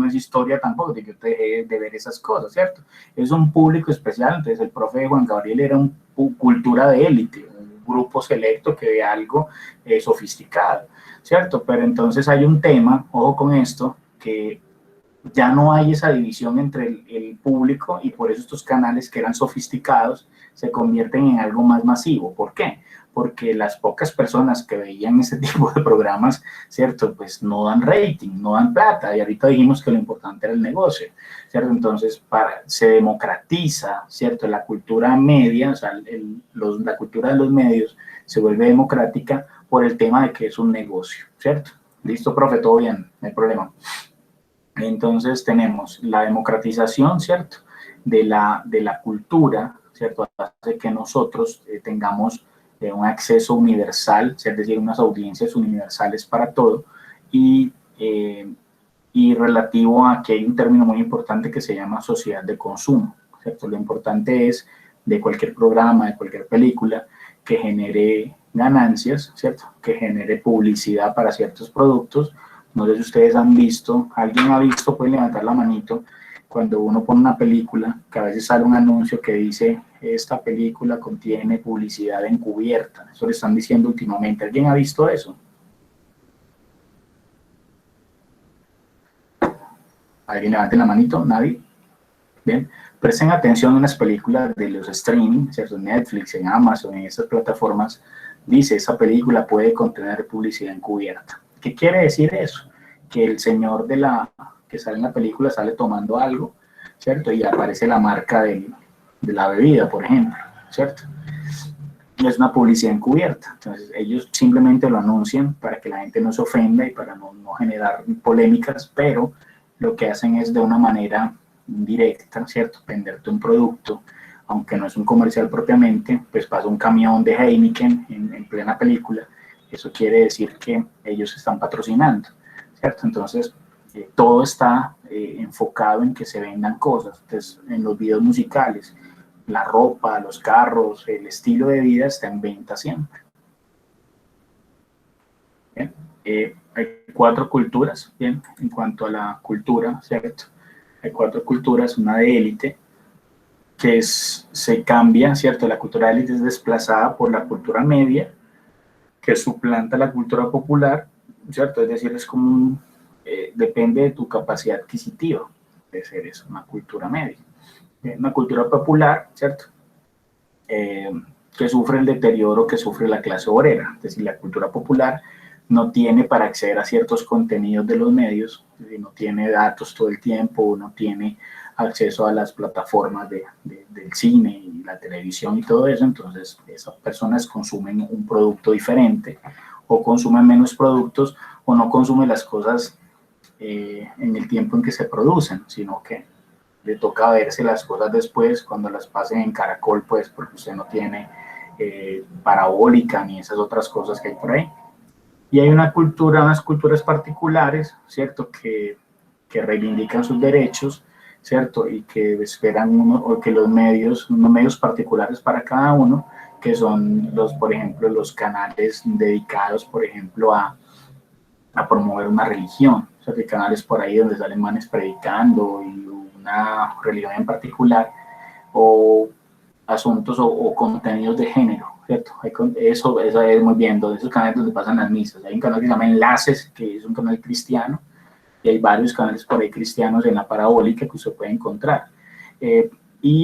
es historia tampoco, de que usted deje de ver esas cosas, ¿cierto? Es un público especial, entonces el profe Juan Gabriel era cultura de élite, un grupo selecto que ve algo sofisticado, ¿cierto? Pero entonces hay un tema, ojo con esto, que ya no hay esa división entre el público y por eso estos canales que eran sofisticados se convierten en algo más masivo. ¿Por qué? Porque las pocas personas que veían ese tipo de programas, ¿cierto? Pues no dan rating, no dan plata, y ahorita dijimos que lo importante era el negocio, ¿cierto? Entonces se democratiza, ¿cierto? La cultura media, o sea, la cultura de los medios se vuelve democrática por el tema de que es un negocio, ¿cierto? Listo, profe, todo bien, no hay problema. Entonces tenemos la democratización, ¿cierto? De la cultura, ¿cierto? Hace que nosotros tengamos un acceso universal, es decir, unas audiencias universales para todo, y relativo a que hay un término muy importante que se llama sociedad de consumo, ¿cierto? Lo importante es de cualquier programa, de cualquier película, que genere ganancias, ¿cierto? Que genere publicidad para ciertos productos. No sé si ustedes han visto, alguien ha visto, pueden levantar la manito, cuando uno pone una película, que a veces sale un anuncio que dice, esta película contiene publicidad encubierta. Eso le están diciendo últimamente. ¿Alguien ha visto eso? ¿Alguien levante la manito? ¿Nadie? Bien. Presten atención a unas películas de los streaming, ¿cierto? Netflix, en Amazon, en estas plataformas, dice, esa película puede contener publicidad encubierta. ¿Qué quiere decir eso? Que el señor que sale en la película sale tomando algo, ¿cierto? Y aparece la marca de la bebida, por ejemplo, ¿cierto? Es una publicidad encubierta. Entonces, ellos simplemente lo anuncian para que la gente no se ofenda y para no generar polémicas, pero lo que hacen es de una manera directa, ¿cierto? Venderte un producto, aunque no es un comercial propiamente, pues pasa un camión de Heineken en plena película. Eso quiere decir que ellos están patrocinando, ¿cierto? Entonces, todo está enfocado en que se vendan cosas. Entonces, en los videos musicales, la ropa, los carros, el estilo de vida está en venta siempre. Bien. Hay 4 culturas, bien, en cuanto a la cultura, ¿cierto? Hay 4 culturas, una de élite, que se cambia, ¿cierto? La cultura de élite es desplazada por la cultura media, que suplanta la cultura popular, ¿cierto? Es decir, es como depende de tu capacidad adquisitiva de ser eso, una cultura media. Una cultura popular, ¿cierto? Que sufre el deterioro que sufre la clase obrera, es decir, la cultura popular no tiene para acceder a ciertos contenidos de los medios, no tiene datos todo el tiempo, no tiene acceso a las plataformas del cine y la televisión y todo eso, entonces esas personas consumen un producto diferente o consumen menos productos o no consumen las cosas en el tiempo en que se producen, sino que le toca verse las cosas después cuando las pasen en Caracol, pues porque usted no tiene parabólica ni esas otras cosas que hay por ahí. Y hay unas culturas particulares, ¿cierto? Que reivindican sus derechos, ¿cierto? Y que esperan o que unos medios particulares para cada uno, que son por ejemplo, los canales dedicados, por ejemplo, a promover una religión. O sea, que hay canales por ahí donde salen manes predicando y una religión en particular, o asuntos o contenidos de género, ¿cierto? Eso es muy bien, de esos canales donde pasan las misas. Hay un canal que se llama Enlaces, que es un canal cristiano, y hay varios canales por ahí cristianos en la parabólica que usted puede encontrar.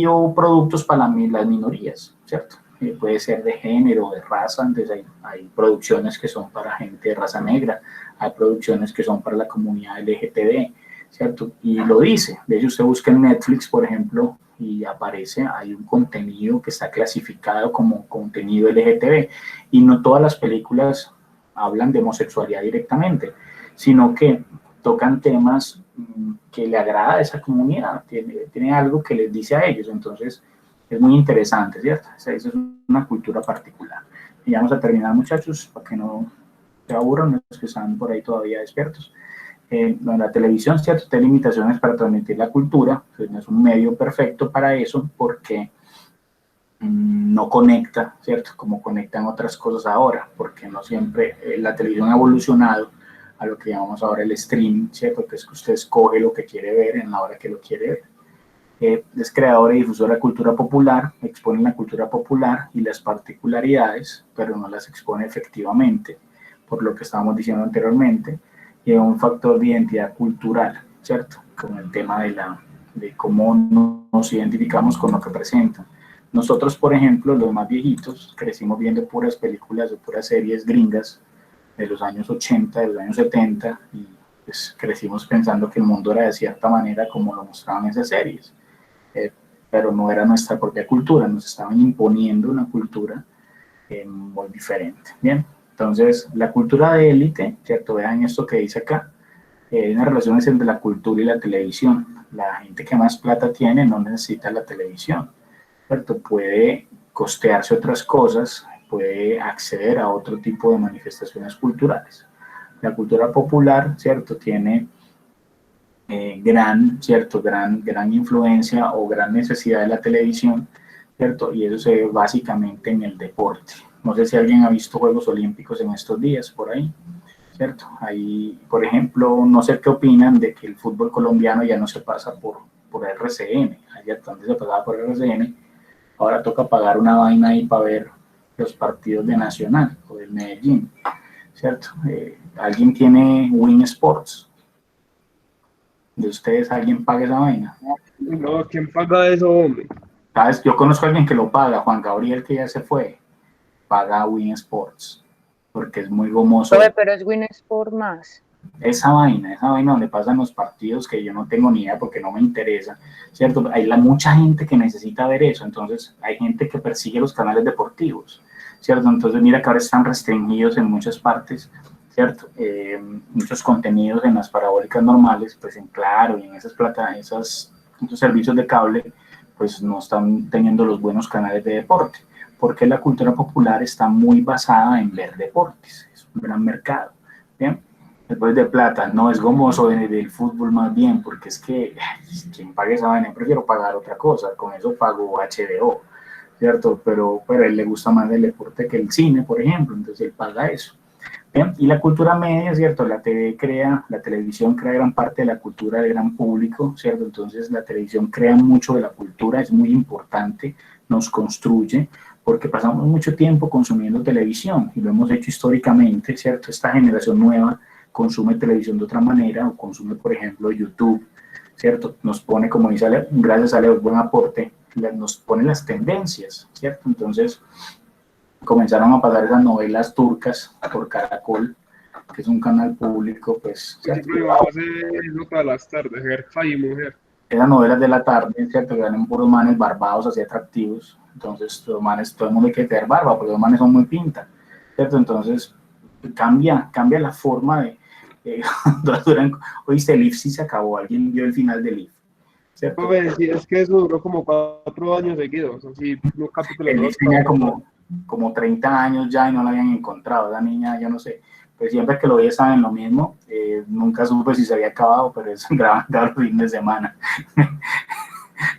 O productos para las minorías, ¿cierto? Puede ser de género, de raza, entonces hay producciones que son para gente de raza negra, hay producciones que son para la comunidad LGTB, ¿cierto? Y lo dice, de hecho usted busca en Netflix, por ejemplo, y aparece, hay un contenido que está clasificado como contenido LGTB, y no todas las películas hablan de homosexualidad directamente, sino que tocan temas que le agrada a esa comunidad, tiene algo que les dice a ellos, entonces es muy interesante, ¿cierto? Esa es una cultura particular. Y ya vamos a terminar, muchachos, para que no se aburran los que están por ahí todavía despiertos. La televisión, ¿cierto? Tiene limitaciones para transmitir la cultura, pues no es un medio perfecto para eso, porque no conecta, ¿cierto? Como conectan otras cosas ahora, porque no siempre la televisión ha evolucionado a lo que llamamos ahora el streaming, ¿cierto? Que es que usted escoge lo que quiere ver en la hora que lo quiere ver. Es creadora y difusora de cultura popular, expone la cultura popular y las particularidades, pero no las expone efectivamente, por lo que estábamos diciendo anteriormente, y es un factor de identidad cultural, ¿cierto? Con el tema de cómo nos identificamos con lo que presentan. Nosotros, por ejemplo, los más viejitos, crecimos viendo puras películas o puras series gringas de los años 80, de los años 70, y pues crecimos pensando que el mundo era de cierta manera como lo mostraban esas series. Pero no era nuestra propia cultura, nos estaban imponiendo una cultura muy diferente. Bien, entonces la cultura de élite, ¿cierto? Vean esto que dice acá, hay unas relaciones entre la cultura y la televisión. La gente que más plata tiene no necesita la televisión. ¿cierto? Puede costearse otras cosas, puede acceder a otro tipo de manifestaciones culturales. La cultura popular, ¿cierto? Tiene gran influencia o gran necesidad de la televisión, ¿cierto? Y eso se ve básicamente en el deporte. No sé si alguien ha visto Juegos Olímpicos en estos días por ahí, ¿cierto? Ahí, por ejemplo, no sé qué opinan de que el fútbol colombiano ya no se pasa por RCN, allá antes se pasaba por RCN, ahora toca pagar una vaina ahí para ver los partidos de Nacional o del Medellín, ¿cierto? ¿Alguien tiene Win Sports? ¿De ustedes alguien paga esa vaina? No, ¿quién paga eso, hombre? ¿Sabes? Yo conozco a alguien que lo paga, Juan Gabriel, que ya se fue, paga Win Sports, porque es muy gomoso. Pero es Win Sport más. Esa vaina donde pasan los partidos que yo no tengo ni idea porque no me interesa, ¿cierto? Hay mucha gente que necesita ver eso, entonces hay gente que persigue los canales deportivos, ¿cierto? Entonces mira que ahora están restringidos en muchas partes, ¿cierto? Muchos contenidos en las parabólicas normales, pues en Claro y en esas esos servicios de cable, pues no están teniendo los buenos canales de deporte, porque la cultura popular está muy basada en ver deportes, es un gran mercado, ¿bien? Después de plata, no es gomoso del fútbol más bien, porque es que quien pague esa vaina, prefiero pagar otra cosa, con eso pago HBO, ¿cierto? Pero a él le gusta más el deporte que el cine, por ejemplo, entonces él paga eso. ¿Bien? Y la cultura media, ¿cierto? La televisión crea gran parte de la cultura del gran público, ¿cierto? Entonces la televisión crea mucho de la cultura, es muy importante, nos construye, porque pasamos mucho tiempo consumiendo televisión y lo hemos hecho históricamente, ¿cierto? Esta generación nueva consume televisión de otra manera o consume, por ejemplo, YouTube, ¿cierto? Nos pone, como dice Ale, gracias a Leo, buen aporte, nos pone las tendencias, ¿cierto? Entonces comenzaron a pasar esas novelas turcas por Caracol, que es un canal público, pues, ¿cierto? Siempre hace eso todas las tardes, jefa y mujer. Esas novelas de la tarde, ¿cierto? Que ganan puros manes barbados así atractivos, entonces los manes, todo el mundo quiere tener barba, porque los manes son muy pinta, ¿cierto? Entonces cambia la forma de... oíste, el IF sí se acabó, alguien vio el final del IF, ¿cierto? Pues, sí, es que eso duró como 4 años seguidos, así, unos capítulos. El IF tenía como 30 años ya y no la habían encontrado, la niña, yo no sé, pues siempre que lo veía saben lo mismo, nunca supe si se había acabado, pero es graban cada fin de semana.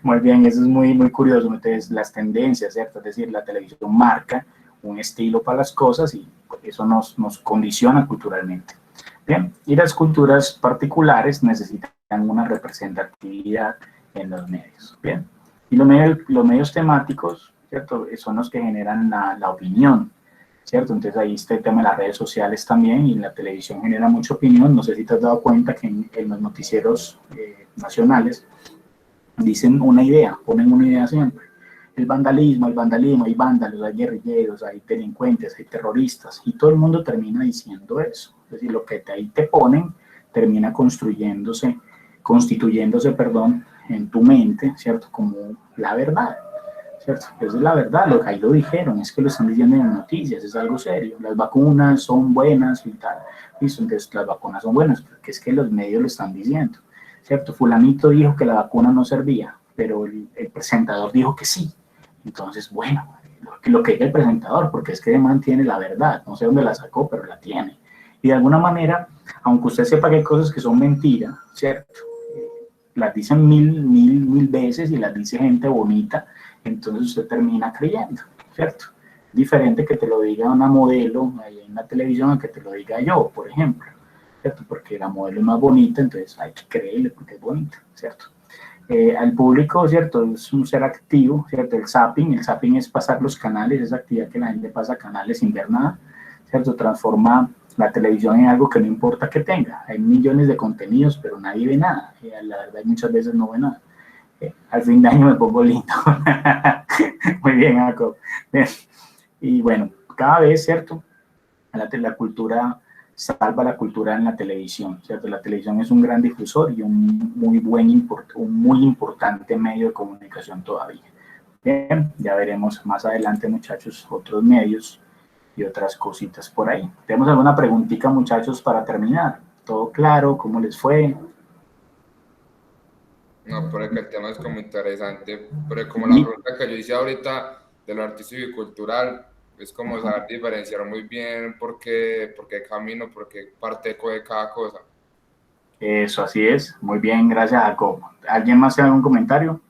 Muy bien, eso es muy, muy curioso. Entonces, las tendencias, ¿cierto? Es decir, la televisión marca un estilo para las cosas y eso nos condiciona culturalmente. Bien, y las culturas particulares necesitan una representatividad en los medios. Bien, y los medios temáticos, ¿cierto? Son los que generan la opinión, ¿cierto? Entonces ahí está el tema de las redes sociales también y la televisión genera mucha opinión. No sé si te has dado cuenta que en los noticieros nacionales dicen una idea, ponen una idea siempre. El vandalismo, hay vándalos, hay guerrilleros, hay delincuentes, hay terroristas, y todo el mundo termina diciendo eso. Es decir, lo que ahí te ponen termina constituyéndose, en tu mente, ¿cierto? Como la verdad, ¿cierto? Esa es la verdad, lo que ahí lo dijeron, es que lo están diciendo en las noticias, es algo serio. Las vacunas son buenas y tal, ¿listo? Entonces las vacunas son buenas, porque es que los medios lo están diciendo, ¿cierto? Fulanito dijo que la vacuna no servía, pero el presentador dijo que sí. Entonces, bueno, lo que diga el presentador, porque es que mantiene la verdad, no sé dónde la sacó, pero la tiene. Y de alguna manera, aunque usted sepa que hay cosas que son mentiras, ¿cierto? Las dicen mil veces y las dice gente bonita, entonces usted termina creyendo, ¿cierto? Diferente que te lo diga una modelo ahí en la televisión a que te lo diga yo, por ejemplo, ¿cierto? Porque la modelo es más bonita, entonces hay que creerle porque es bonita, ¿cierto? Al público, ¿cierto? Es un ser activo, ¿cierto? El zapping es pasar los canales, esa actividad que la gente pasa canales sin ver nada, ¿cierto? Transforma la televisión en algo que no importa que tenga. Hay millones de contenidos, pero nadie ve nada. La verdad, muchas veces no ve nada. Al fin de año me pongo lindo. Muy bien, Jacob. Y bueno, cada vez, ¿cierto? La cultura salva la cultura en la televisión, ¿cierto? La televisión es un gran difusor y un muy importante medio de comunicación todavía. Bien, ya veremos más adelante, muchachos, otros medios y otras cositas por ahí. ¿Tenemos alguna preguntita, muchachos, para terminar? ¿Todo claro? ¿Cómo les fue? No, supone que el tema es como interesante, pero como la pregunta que yo hice ahorita de lo artístico y cultural, es como saber diferenciar muy bien por qué camino, por qué parte de cada cosa. Eso, así es. Muy bien, gracias, Jacob. ¿Alguien más tiene algún comentario?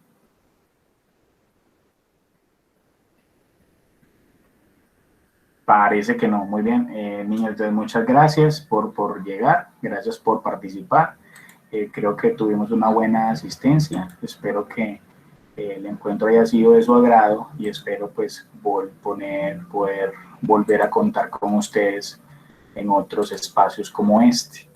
Parece que no. Muy bien, niños, entonces muchas gracias por llegar, gracias por participar. Creo que tuvimos una buena asistencia. Espero que el encuentro haya sido de su agrado y espero pues poder volver a contar con ustedes en otros espacios como este.